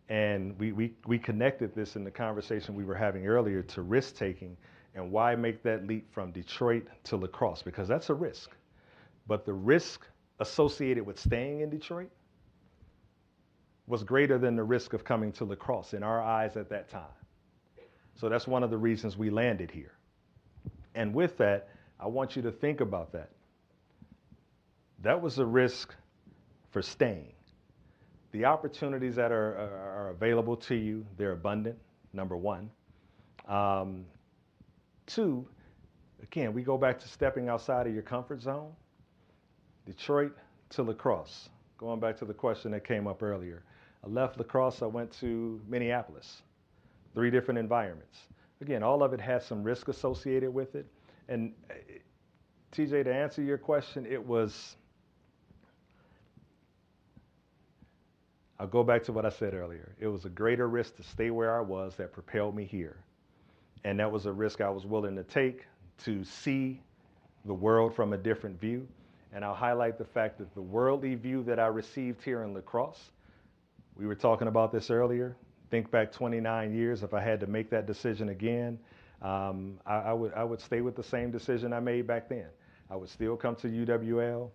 And we connected this in the conversation we were having earlier to risk taking, and why make that leap from Detroit to La Crosse, because that's a risk. But the risk associated with staying in Detroit was greater than the risk of coming to La Crosse in our eyes at that time. So that's one of the reasons we landed here. And with that, I want you to think about that. That was a risk for staying. The opportunities that are available to you, they're abundant, number one. Two, again, we go back to stepping outside of your comfort zone. Detroit to La Crosse. Going back to the question that came up earlier. I left La Crosse, I went to Minneapolis. 3 different environments. again, all of it has some risk associated with it. And TJ, to answer your question, I'll go back to what I said earlier. It was a greater risk to stay where I was that propelled me here. And that was a risk I was willing to take to see the world from a different view. And I'll highlight the fact that the worldly view that I received here in La Crosse, we were talking about this earlier. Think back 29 years, if I had to make that decision again, I would stay with the same decision I made back then. I would still come to UWL.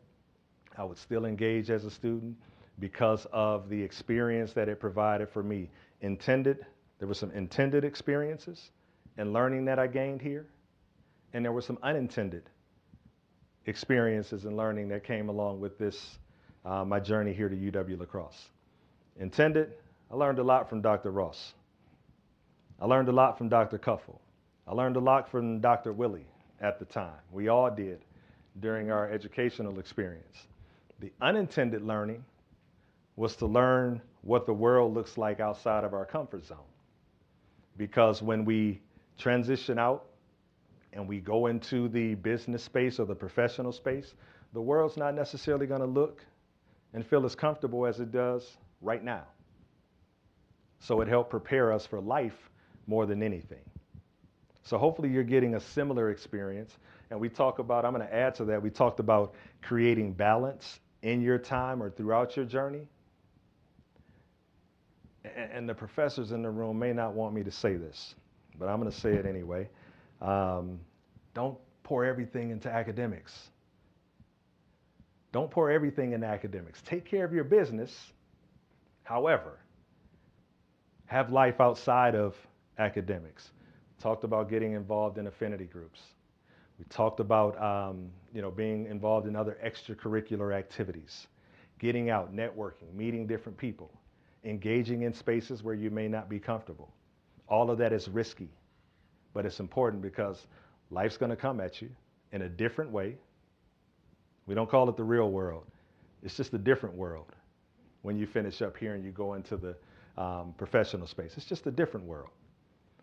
I would still engage as a student because of the experience that it provided for me. There were some intended experiences and learning that I gained here, and there were some unintended experiences and learning that came along with this, my journey here to UW La Crosse. Intended, I learned a lot from Dr. Ross. I learned a lot from Dr. Cuffle. I learned a lot from Dr. Willie at the time. We all did during our educational experience. The unintended learning was to learn what the world looks like outside of our comfort zone. Because when we transition out and we go into the business space or the professional space, the world's not necessarily going to look and feel as comfortable as it does right now. So it helped prepare us for life more than anything. So hopefully you're getting a similar experience. And we talk about, I'm going to add to that, we talked about creating balance in your time or throughout your journey. And the professors in the room may not want me to say this, but I'm going to say it anyway. Don't pour everything into academics. Don't pour everything into academics. Take care of your business. However, have life outside of academics. Talked about getting involved in affinity groups. We talked about being involved in other extracurricular activities, getting out, networking, meeting different people, engaging in spaces where you may not be comfortable. All of that is risky, but it's important because life's going to come at you in a different way. We don't call it the real world. It's just a different world when you finish up here and you go into the professional space. It's just a different world.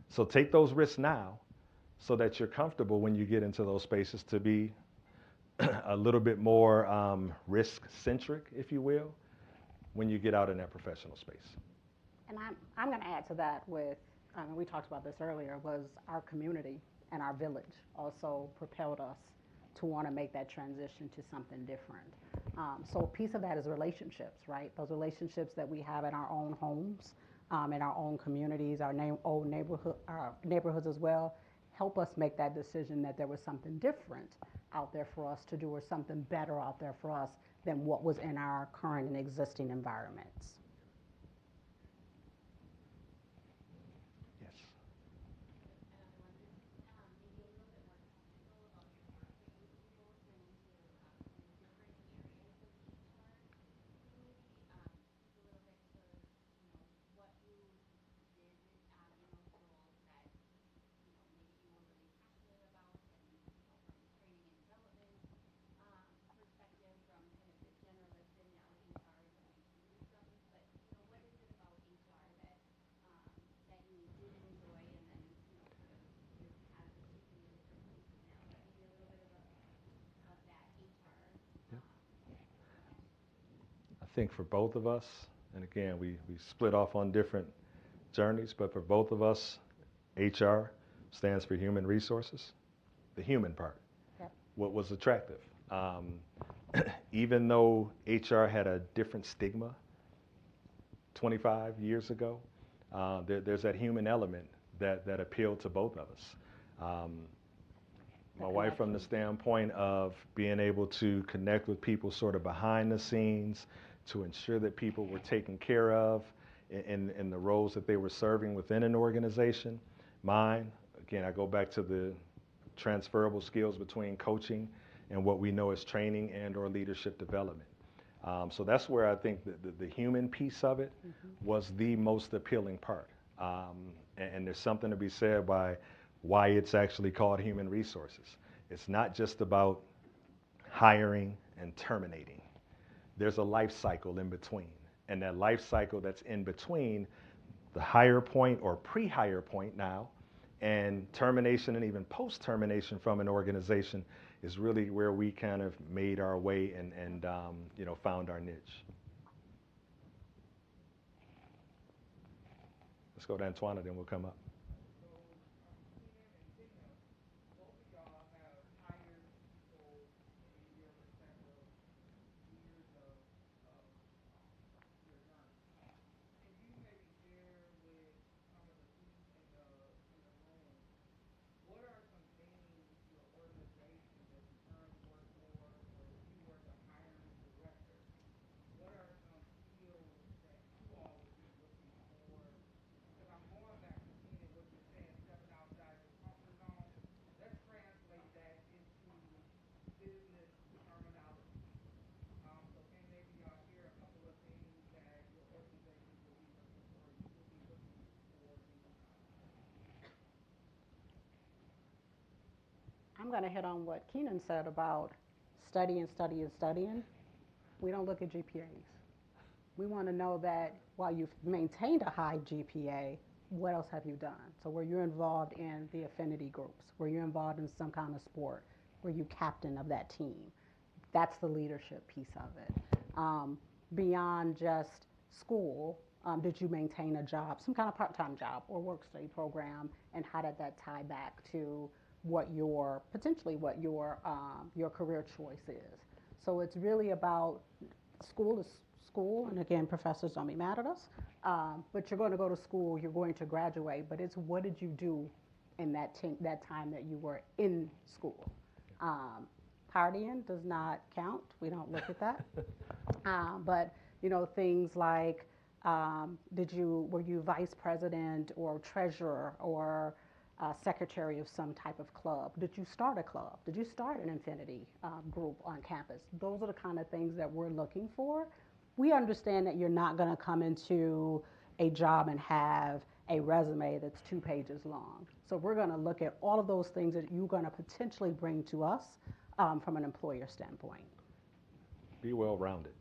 So take those risks now so that you're comfortable when you get into those spaces to be a little bit more risk-centric, if you will, when you get out in that professional space. And I'm going to add to that with, we talked about this earlier, was our community and our village also propelled us to want to make that transition to something different. So a piece of that is relationships, right? Those relationships that we have in our own homes, in our own communities, our own neighborhoods as well, help us make that decision that there was something different out there for us to do or something better out there for us than what was in our current and existing environments. I think for both of us, and again, we split off on different journeys, but for both of us, HR stands for human resources, the human part. Yep. What was attractive. Even though HR had a different stigma 25 years ago, there's that human element that appealed to both of us. My wife, from the standpoint of being able to connect with people sort of behind the scenes, to ensure that people were taken care of in the roles that they were serving within an organization. Mine, again, I go back to the transferable skills between coaching and what we know as training and or leadership development. So that's where I think the human piece of it was the most appealing part. And there's something to be said by why it's actually called human resources. It's not just about hiring and terminating. There's a life cycle in between. And that life cycle that's in between the hire point or pre-hire point now And termination and even post-termination from an organization is really where we kind of made our way and you know, found our niche. Let's go to Antoine, then we'll come up. I'm going to hit on what Keenan said about studying, studying, studying. We don't look at GPAs. We want to know that while you've maintained a high GPA, what else have you done? So were you involved in the affinity groups? Were you involved in some kind of sport? Were you captain of that team? That's the leadership piece of it. Beyond just school, did you maintain a job, some kind of part-time job or work-study program, and how did that tie back to what your, potentially what your career choice is? So it's really about school is school, and again, professors don't be mad at us, but you're going to go to school, you're going to graduate, but it's what did you do in that time that you were in school. Partying does not count. We don't look at that. But you know, things like were you vice president or treasurer or secretary of some type of club? Did you start a club? Did you start an affinity group on campus? Those are the kind of things that we're looking for. We understand that you're not going to come into a job and have a resume that's 2 pages long. So we're going to look at all of those things that you're going to potentially bring to us from an employer standpoint. Be well-rounded.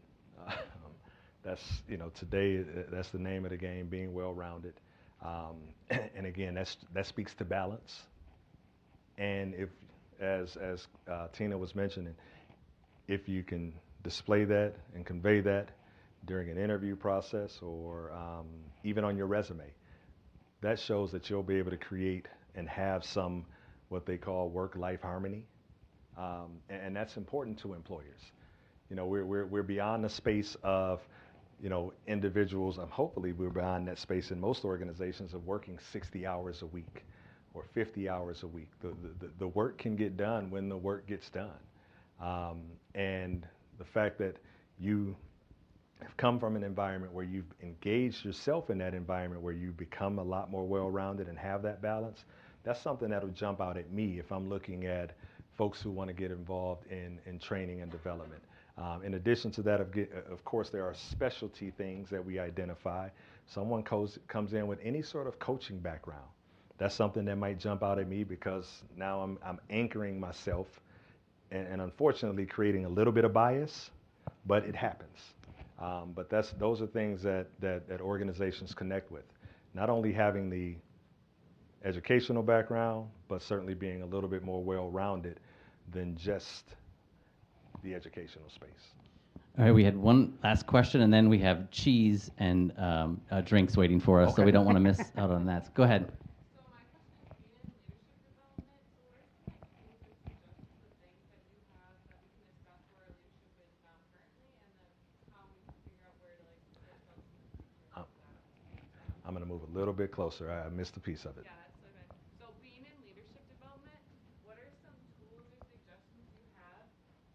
That's, you know, today, that's the name of the game, being well-rounded. And again, that speaks to balance. And if, as Tina was mentioning, if you can display that and convey that during an interview process or even on your resume, that shows that you'll be able to create and have some what they call work-life harmony. And that's important to employers. You know, we're beyond the space of, you know, individuals, hopefully we're beyond that space in most organizations of working 60 hours a week or 50 hours a week. The work can get done when the work gets done. And the fact that you have come from an environment where you've engaged yourself in that environment where you become a lot more well-rounded and have that balance, that's something that'll jump out at me if I'm looking at folks who want to get involved in training and development. In addition to that, of course, there are specialty things that we identify. Someone comes in with any sort of coaching background. That's something that might jump out at me because now I'm anchoring myself and unfortunately creating a little bit of bias, but it happens. But those are things that organizations connect with. Not only having the educational background, but certainly being a little bit more well-rounded than just the educational space. All right, we had one last question, and then we have cheese and drinks waiting for us, so we don't want to miss out on that. Go ahead. So my question is, being in leadership development, so what are some of the things that you have that we can assess where our leadership is now currently, and then how we can figure out where to like push folks in the future? I'm going to move a little bit closer. I missed a piece of it. Yeah, that's okay. So being in leadership development, what are some tools or suggestions you have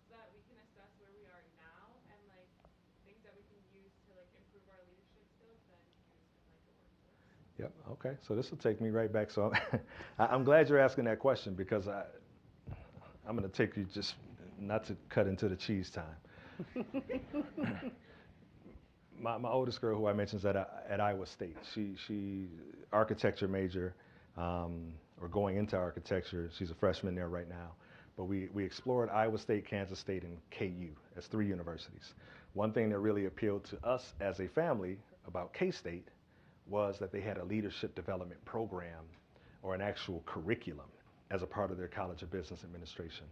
so that we can assess where we are now and like things that we can use to like improve our leadership skills then use in like the workforce? Yep. Okay. So this will take me right back. So I'm glad you're asking that question because I'm going to take you just not to cut into the cheese time. My oldest girl, who I mentioned, is at Iowa State. She architecture major, or going into architecture. She's a freshman there right now. But we explored Iowa State, Kansas State, and KU as 3 universities. One thing that really appealed to us as a family about K-State was that they had a leadership development program or an actual curriculum as a part of their College of Business Administration.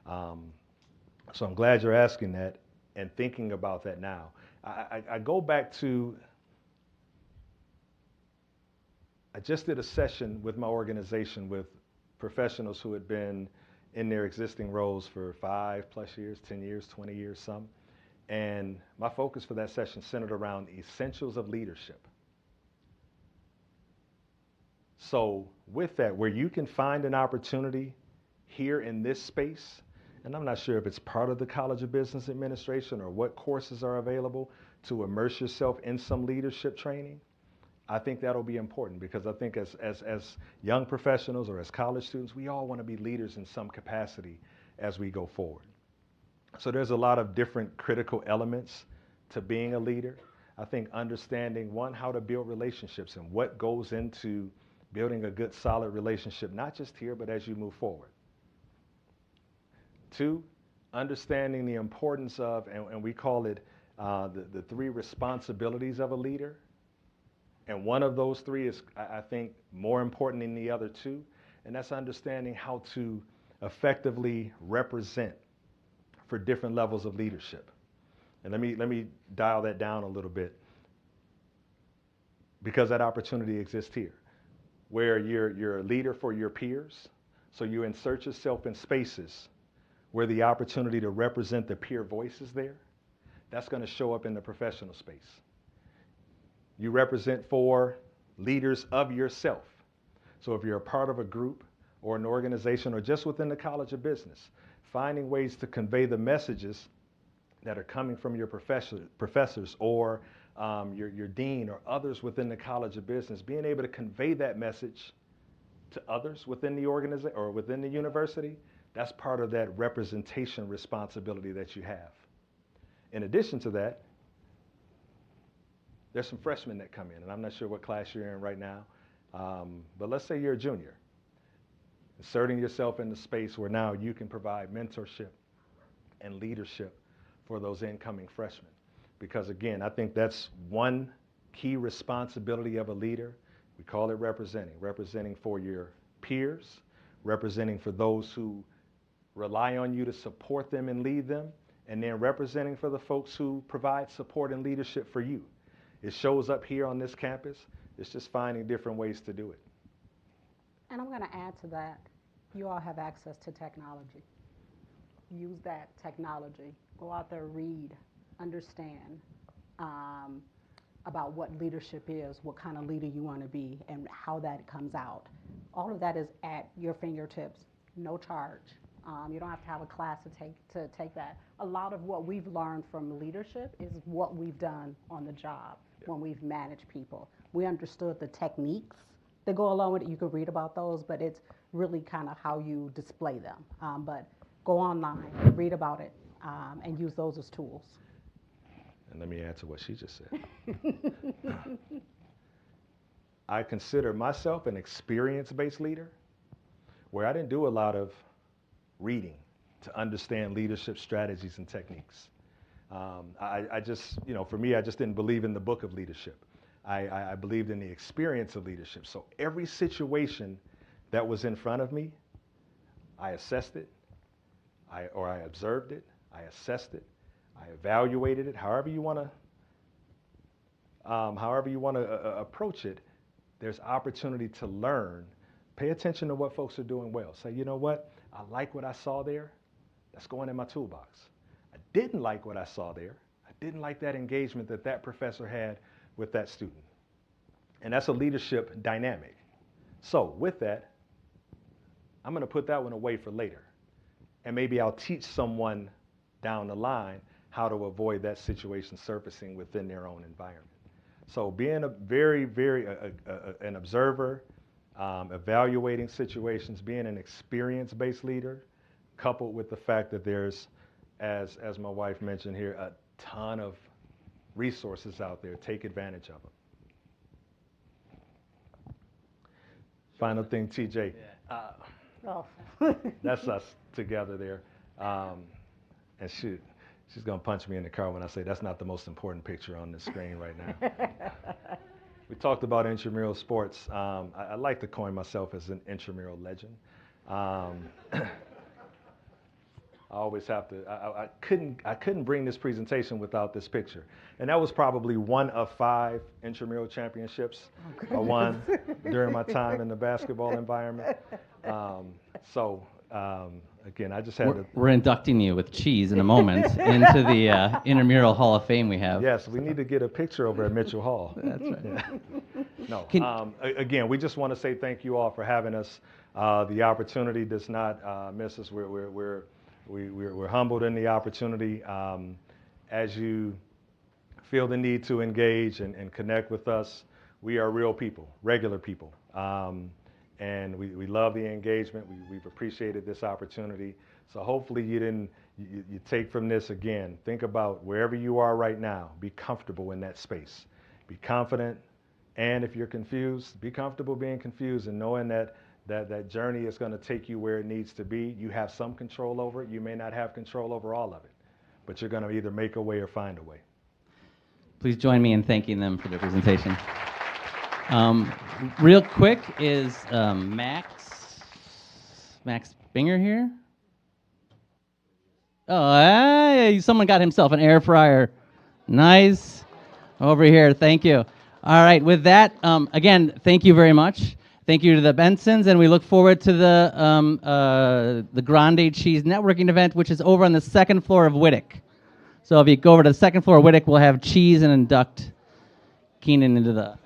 So I'm glad you're asking that and thinking about that now. I go back to, I just did a session with my organization with professionals who had been in their existing roles for 5+ years, 10 years, 20 years, some. And my focus for that session centered around essentials of leadership. So with that, where you can find an opportunity here in this space, and I'm not sure if it's part of the College of Business Administration or what courses are available to immerse yourself in some leadership training, I think that'll be important, because I think as young professionals or as college students, we all want to be leaders in some capacity as we go forward. So there's a lot of different critical elements to being a leader. I think understanding, one, how to build relationships and what goes into building a good, solid relationship, not just here, but as you move forward. 2, understanding the importance of, and we call it the 3 responsibilities of a leader. And one of those 3 is, I think, more important than the other 2, and that's understanding how to effectively represent for different levels of leadership. And let me dial that down a little bit, because that opportunity exists here, where you're a leader for your peers. So you insert yourself in spaces where the opportunity to represent the peer voice is there. That's going to show up in the professional space. You represent for leaders of yourself. So if you're a part of a group or an organization or just within the College of Business, finding ways to convey the messages that are coming from your professors or your dean or others within the College of Business, being able to convey that message to others within the organization or within the university, that's part of that representation responsibility that you have. In addition to that, there's some freshmen that come in, and I'm not sure what class you're in right now, but let's say you're a junior. Inserting yourself in the space where now you can provide mentorship and leadership for those incoming freshmen. Because again, I think that's one key responsibility of a leader. We call it representing for your peers, representing for those who rely on you to support them and lead them, and then representing for the folks who provide support and leadership for you. It shows up here on this campus. It's just finding different ways to do it. And I'm going to add to that, you all have access to technology. Use that technology. Go out there, read, understand about what leadership is, what kind of leader you want to be, and how that comes out. All of that is at your fingertips, no charge. You don't have to have a class to take that. A lot of what we've learned from leadership is what we've done on the job when we've managed people. We understood the techniques that go along with it. You can read about those, but it's really kind of how you display them. But go online, read about it, and use those as tools. And let me add to what she just said. I consider myself an experience-based leader, where I didn't do a lot of reading to understand leadership strategies and techniques. I just, for me, I just didn't believe in the book of leadership. I believed in the experience of leadership. So every situation that was in front of me, I assessed it, I observed it, I assessed it, I evaluated it. However you want to approach it, there's opportunity to learn. Pay attention to what folks are doing well. Say, you know what? I like what I saw there. That's going in my toolbox. I didn't like what I saw there. I didn't like that engagement that professor had with that student. And that's a leadership dynamic. So with that, I'm going to put that one away for later. And maybe I'll teach someone down the line how to avoid that situation surfacing within their own environment. So being a very, an observer, evaluating situations, being an experience-based leader, coupled with the fact that there's, as my wife mentioned here, a ton of resources out there. Take advantage of them. Final thing, TJ. That's us together there. And she's going to punch me in the car when I say that's not the most important picture on the screen right now. We talked about intramural sports. I like to coin myself as an intramural legend. I always have to. I couldn't bring this presentation without this picture, and that was probably one of 5 intramural championships I won during my time in the basketball environment. Again, I just had to. We're inducting you with cheese in a moment into the intramural Hall of Fame we have. Yes, we need to get a picture over at Mitchell Hall. That's right. Yeah. No. Again, we just want to say thank you all for having us. The opportunity does not miss us. We're humbled in the opportunity. As you feel the need to engage and connect with us, we are real people, regular people. And we love the engagement. We've appreciated this opportunity. So hopefully you take from this again, think about wherever you are right now, be comfortable in that space. Be confident, and if you're confused, be comfortable being confused and knowing that journey is going to take you where it needs to be. You have some control over it. You may not have control over all of it, but you're going to either make a way or find a way. Please join me in thanking them for their presentation. Real quick, is Max Binger here? Oh, someone got himself an air fryer. Nice. Over here, thank you. All right, with that, again, thank you very much. Thank you to the Bensons, and we look forward to the Grande Cheese Networking event, which is over on the 2nd floor of Whittick. So if you go over to the 2nd floor of Whittick, we'll have cheese and induct Keenan into the